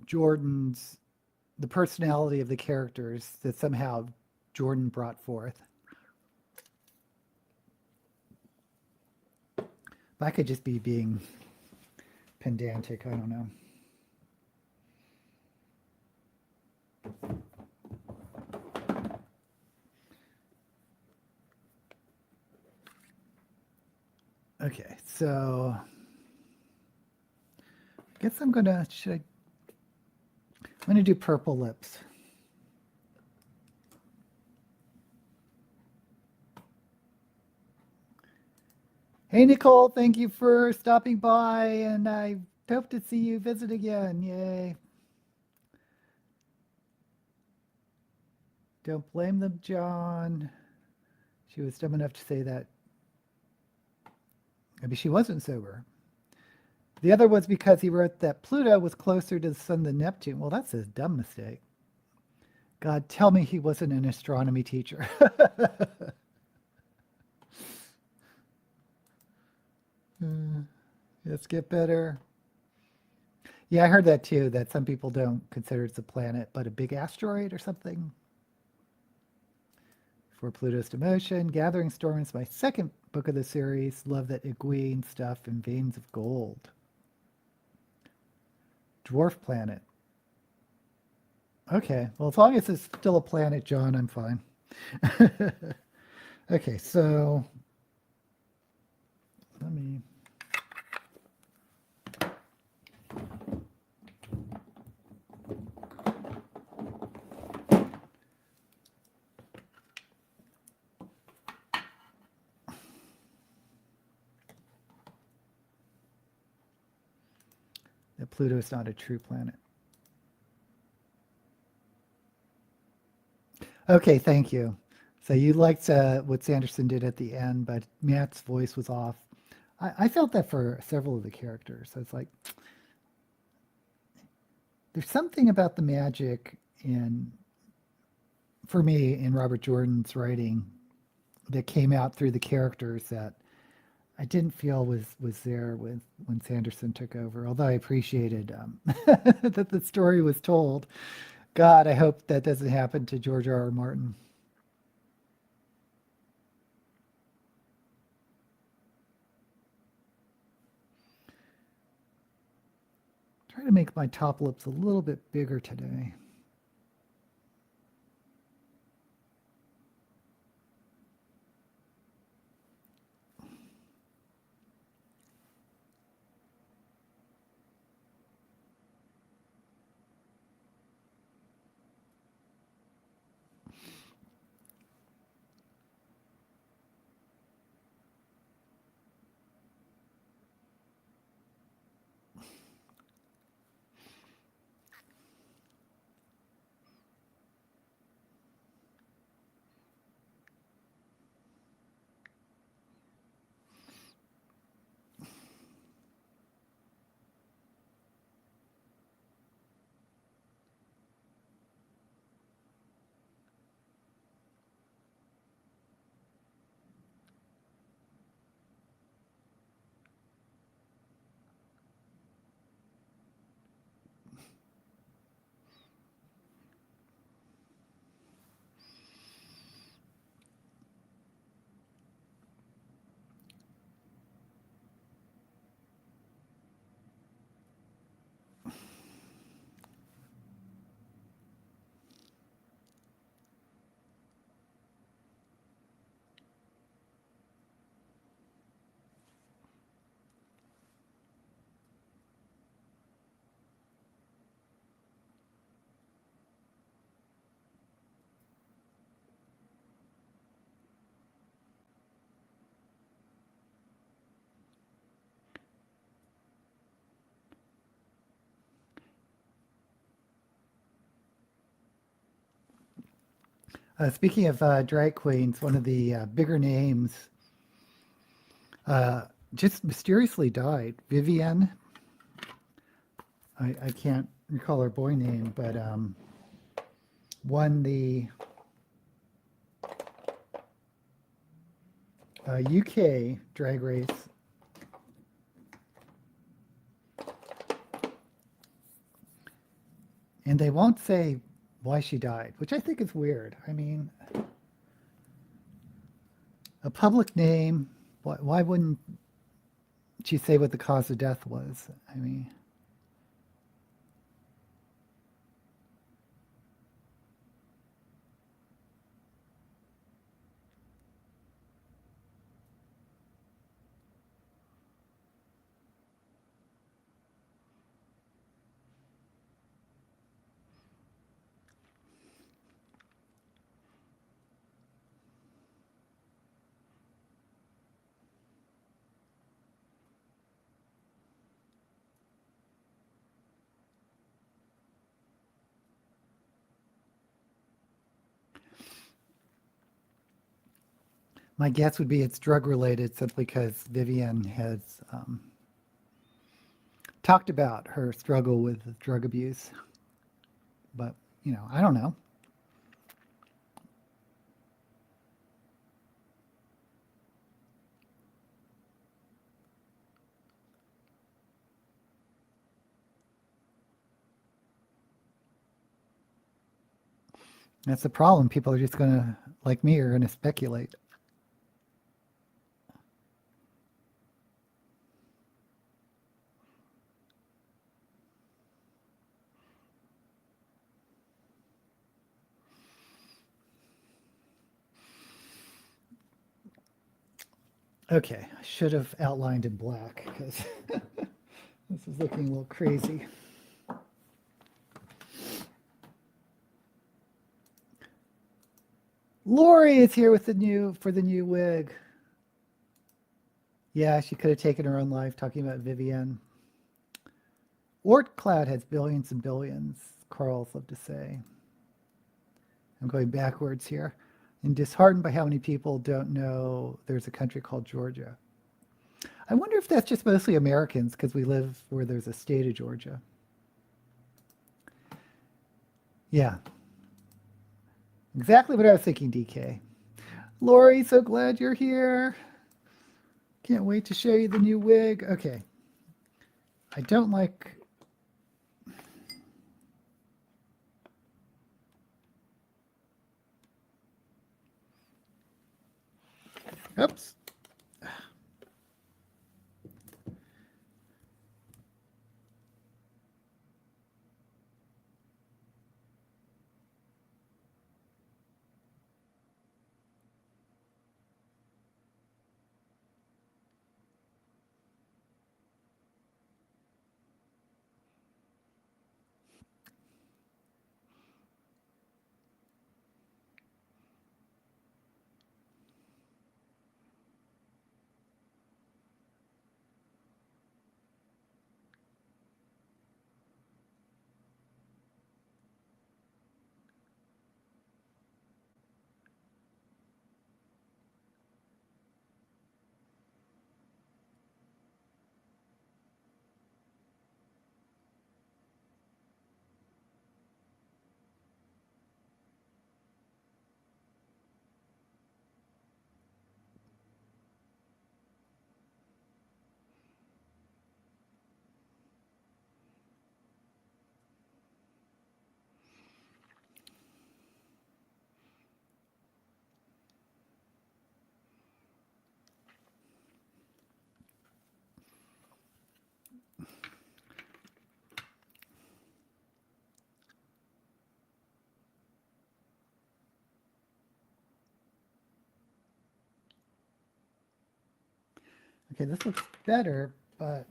the personality of the characters that somehow Jordan brought forth. I could just be being pedantic, I don't know. Okay, so I guess I'm gonna do Purple Lips. Hey Nicole, thank you for stopping by, and I hope to see you visit again. Yay. Don't blame them, John. She was dumb enough to say that. Maybe she wasn't sober. The other was because he wrote that Pluto was closer to the sun than Neptune. Well, that's a dumb mistake. God, tell me he wasn't an astronomy teacher. Let's get better. Yeah, I heard that too, that some people don't consider it a planet, but a big asteroid or something. For Pluto's demotion, Gathering Storm is my second book of the series. Love that Iguane stuff and Veins of Gold. Dwarf planet. Okay, well, as long as it's still a planet, John, I'm fine. Okay, so let me... that Pluto is not a true planet. Okay, thank you. So you liked what Sanderson did at the end, but Matt's voice was off. I felt that for several of the characters. So it's like there's something about the magic in, for me, in Robert Jordan's writing that came out through the characters that I didn't feel was there with when Sanderson took over. Although I appreciated that the story was told. God, I hope that doesn't happen to George R. R. Martin. Try to make my top lips a little bit bigger today. Speaking of drag queens, one of the bigger names just mysteriously died. Vivienne. I can't recall her boy name, but won the UK drag race. And they won't say why she died, which I think is weird. I mean, a public name, why wouldn't she say what the cause of death was? I mean, my guess would be it's drug related simply because Vivienne has talked about her struggle with drug abuse. But, you know, I don't know. That's the problem. People are just going to, like me, are going to speculate. Okay, I should have outlined in black because this is looking a little crazy. Lori is here with the new WIG. Yeah, she could have taken her own life talking about Vivienne. Ortcloud has billions and billions, Carl's love to say. I'm going backwards here. And disheartened by how many people don't know there's a country called Georgia. I wonder if that's just mostly Americans because we live where there's a state of Georgia. Yeah, exactly what I was thinking, DK. Lori, so glad you're here. Can't wait to show you the new wig. Okay. I don't like... Oops. Okay, this looks better, but...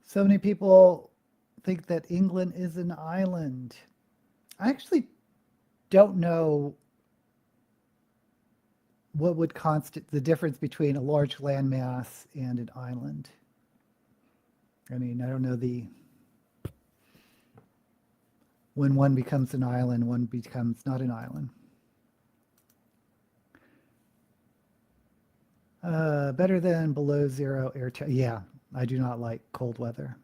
So many people think that England is an island. I actually don't know what would constitute the difference between a large landmass and an island. I mean, I don't know when one becomes an island, one becomes not an island. Better than below zero air temperature. Yeah, I do not like cold weather.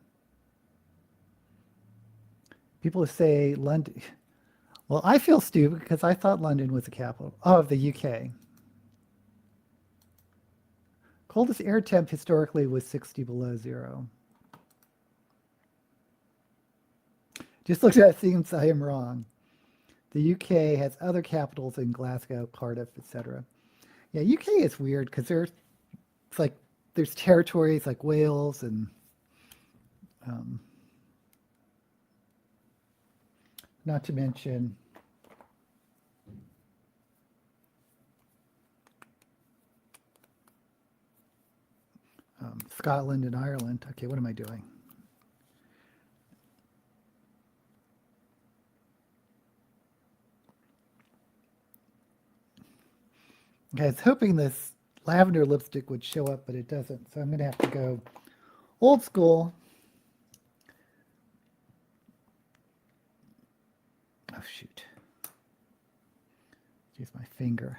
People say London. Well, I feel stupid because I thought London was the capital of the UK. Coldest air temp historically was 60 below zero. Just looked at it, seems I am wrong. The UK has other capitals in Glasgow, Cardiff, etc. Yeah, UK is weird because there's territories like Wales and not to mention Scotland and Ireland. Okay, what am I doing? Okay, I was hoping this lavender lipstick would show up, but it doesn't. So I'm going to have to go old school. Oh, shoot. Use my finger.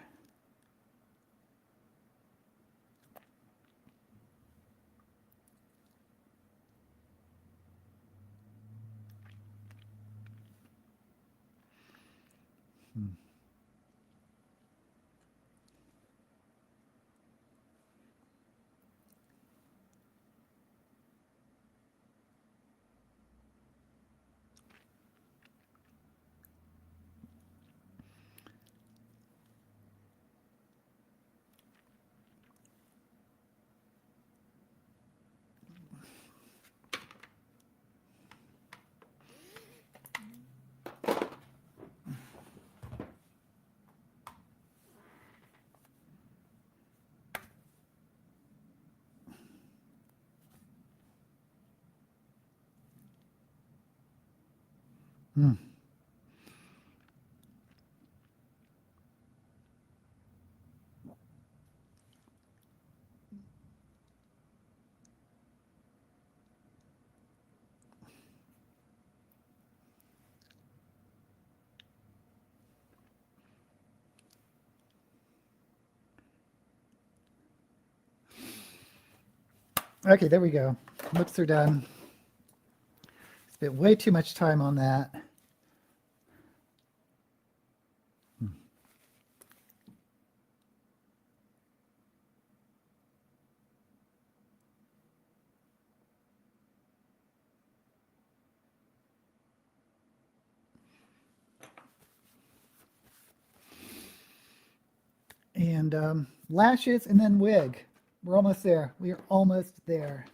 Okay, there we go. Books are done. Spent way too much time on that. And lashes and then wig. We're almost there. We are almost there.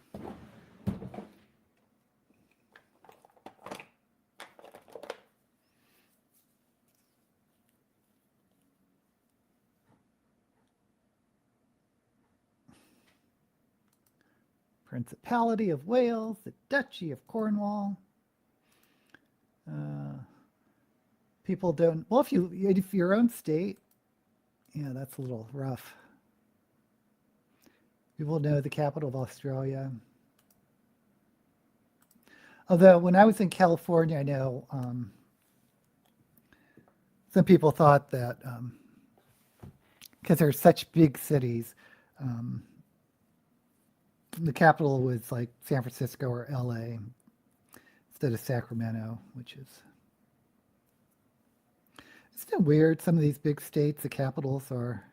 Principality of Wales, the Duchy of Cornwall. People don't, well, if your own state, yeah, that's a little rough. People know the capital of Australia. Although when I was in California, I know some people thought that because they're such big cities, the capital was like San Francisco or LA instead of Sacramento, which is, isn't it weird? Some of these big states, the capitals are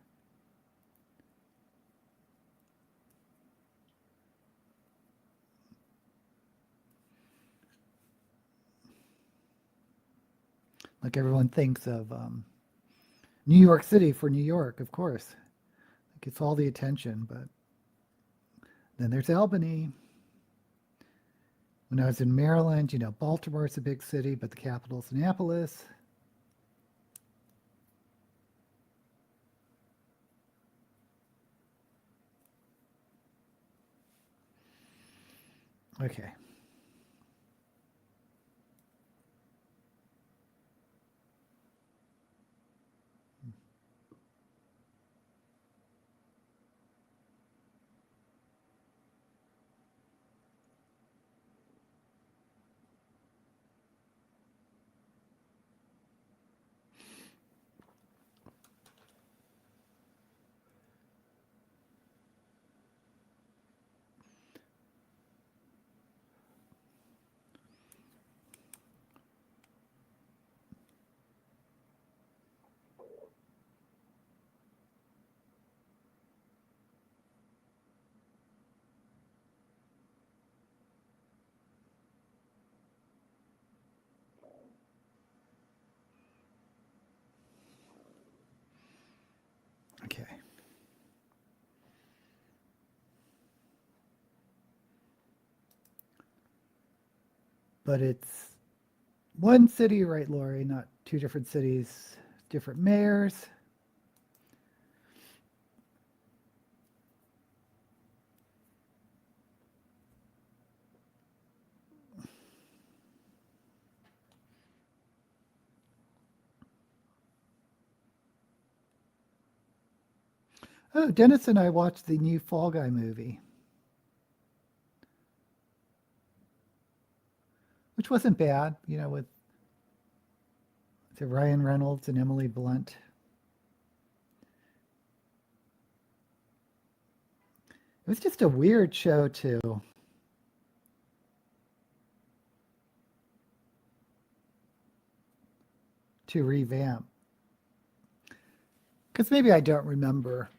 like everyone thinks of New York City for New York, of course. It gets all the attention, but then there's Albany. When I was in Maryland, you know, Baltimore's a big city, but the capital's Annapolis. Okay. Okay. But it's one city, right, Lori? Not two different cities, different mayors. Oh, Dennis and I watched the new Fall Guy movie, which wasn't bad, you know, with Ryan Reynolds and Emily Blunt. It was just a weird show to revamp. Because maybe I don't remember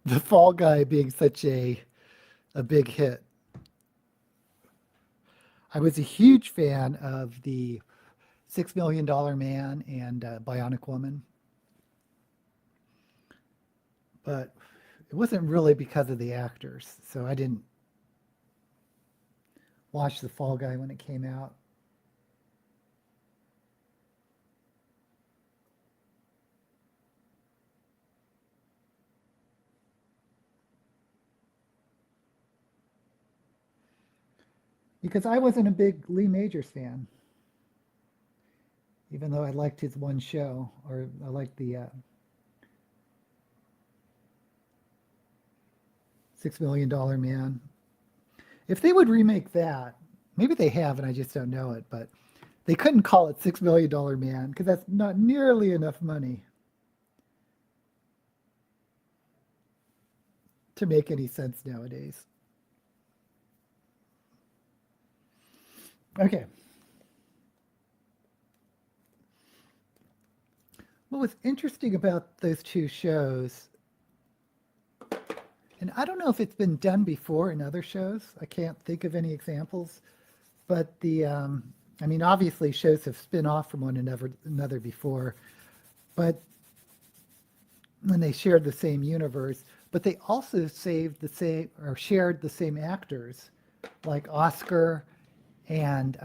the Fall Guy being such a big hit. I was a huge fan of the $6 Million Man and Bionic Woman. But it wasn't really because of the actors. So I didn't watch The Fall Guy when it came out. Because I wasn't a big Lee Majors fan. Even though I liked his one show, or I liked the $6 Million Man. If they would remake that, maybe they have and I just don't know it, but they couldn't call it $6 Million Man because that's not nearly enough money to make any sense nowadays. Okay. What was interesting about those two shows, and I don't know if it's been done before in other shows. I can't think of any examples, but I mean, obviously shows have spin off from one another before, but when they shared the same universe, but they also saved the same or shared the same actors, like Oscar and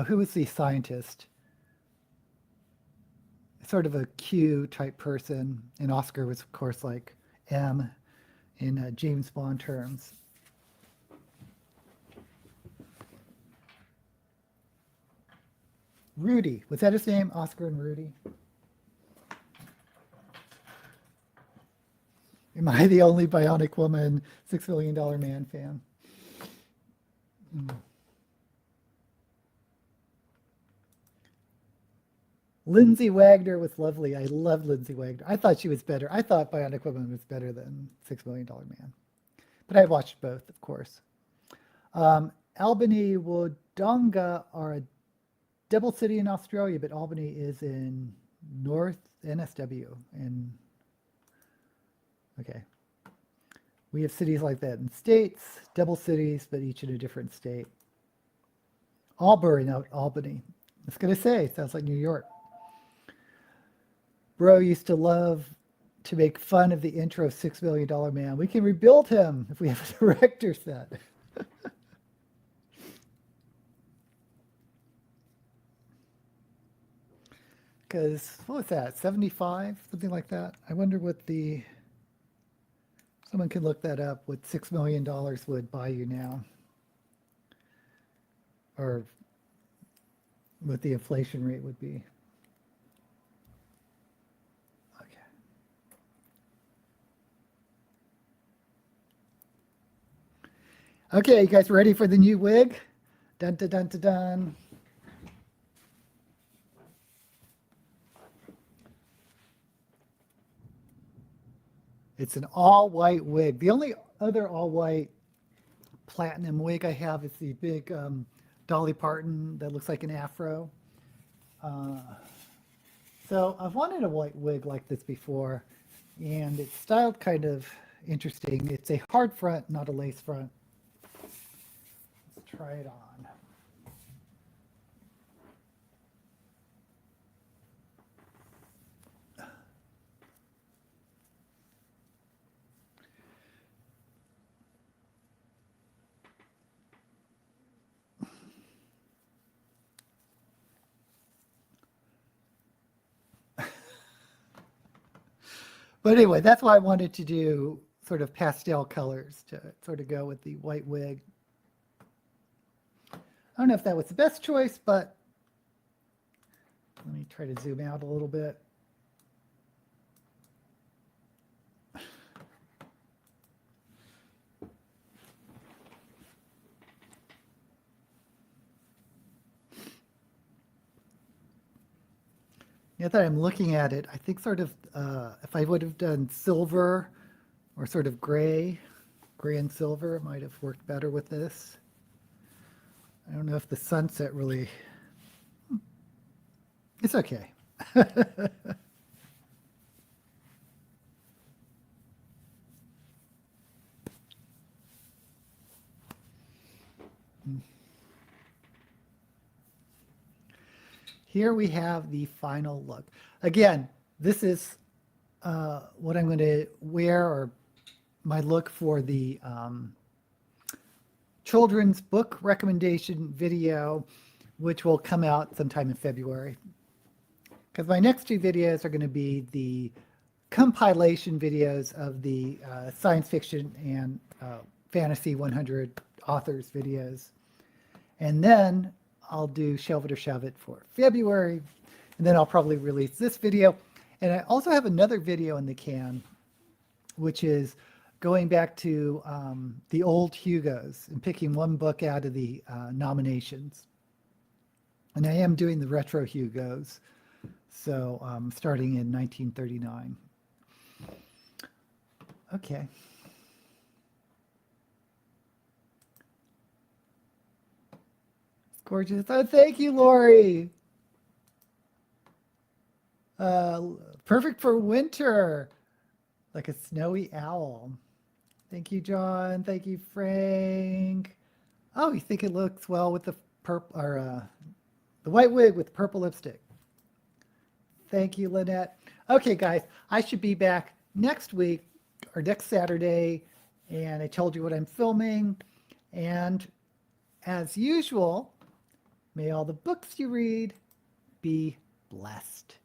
who was the scientist? Sort of a Q type person, and Oscar was, of course, like M in James Bond terms. Rudy, was that his name? Oscar and Rudy? Am I the only Bionic Woman $6 Million Man fan? Lindsay Wagner was lovely. I love Lindsay Wagner. I thought she was better. I thought Bionic Woman was better than $6 Million Man. But I watched both, of course. Albany Wodonga are a double city in Australia, but Albany is in North NSW. And okay. We have cities like that in states, double cities, but each in a different state. Albury, not Albany. I was going to say, sounds like New York. Bro used to love to make fun of the intro of $6 Million Man. We can rebuild him if we have a director set. Because, what was that, 75? Something like that? I wonder what someone can look that up, what $6 million would buy you now. Or what the inflation rate would be. Okay, you guys ready for the new wig? Dun dun dun dun dun. It's an all-white wig. The only other all-white platinum wig I have is the big Dolly Parton that looks like an afro. So I've wanted a white wig like this before, and it's styled kind of interesting. It's a hard front, not a lace front. Let's try it on. But anyway, that's why I wanted to do sort of pastel colors to sort of go with the white wig. I don't know if that was the best choice, but let me try to zoom out a little bit. Now that I'm looking at it, I think sort of if I would have done silver or sort of gray and silver might have worked better with this. I don't know if the sunset really, it's okay. Here we have the final look. Again, this is what I'm going to wear, or my look for the children's book recommendation video, which will come out sometime in February. Because my next two videos are going to be the compilation videos of the science fiction and fantasy 100 authors videos. And then I'll do Shelve It or Shove It for February, and then I'll probably release this video. And I also have another video in the can, which is going back to the old Hugos and picking one book out of the nominations. And I am doing the retro Hugos, so starting in 1939. Okay. It's gorgeous. Oh, thank you, Lori. Uh, Perfect for winter, like a snowy owl. Thank you, John. Thank you, Frank. Oh, you think it looks well with the purple or the white wig with purple lipstick. Thank you, Lynette. Okay, guys, I should be back next week or next Saturday, and I told you what I'm filming. And as usual, may all the books you read be blessed.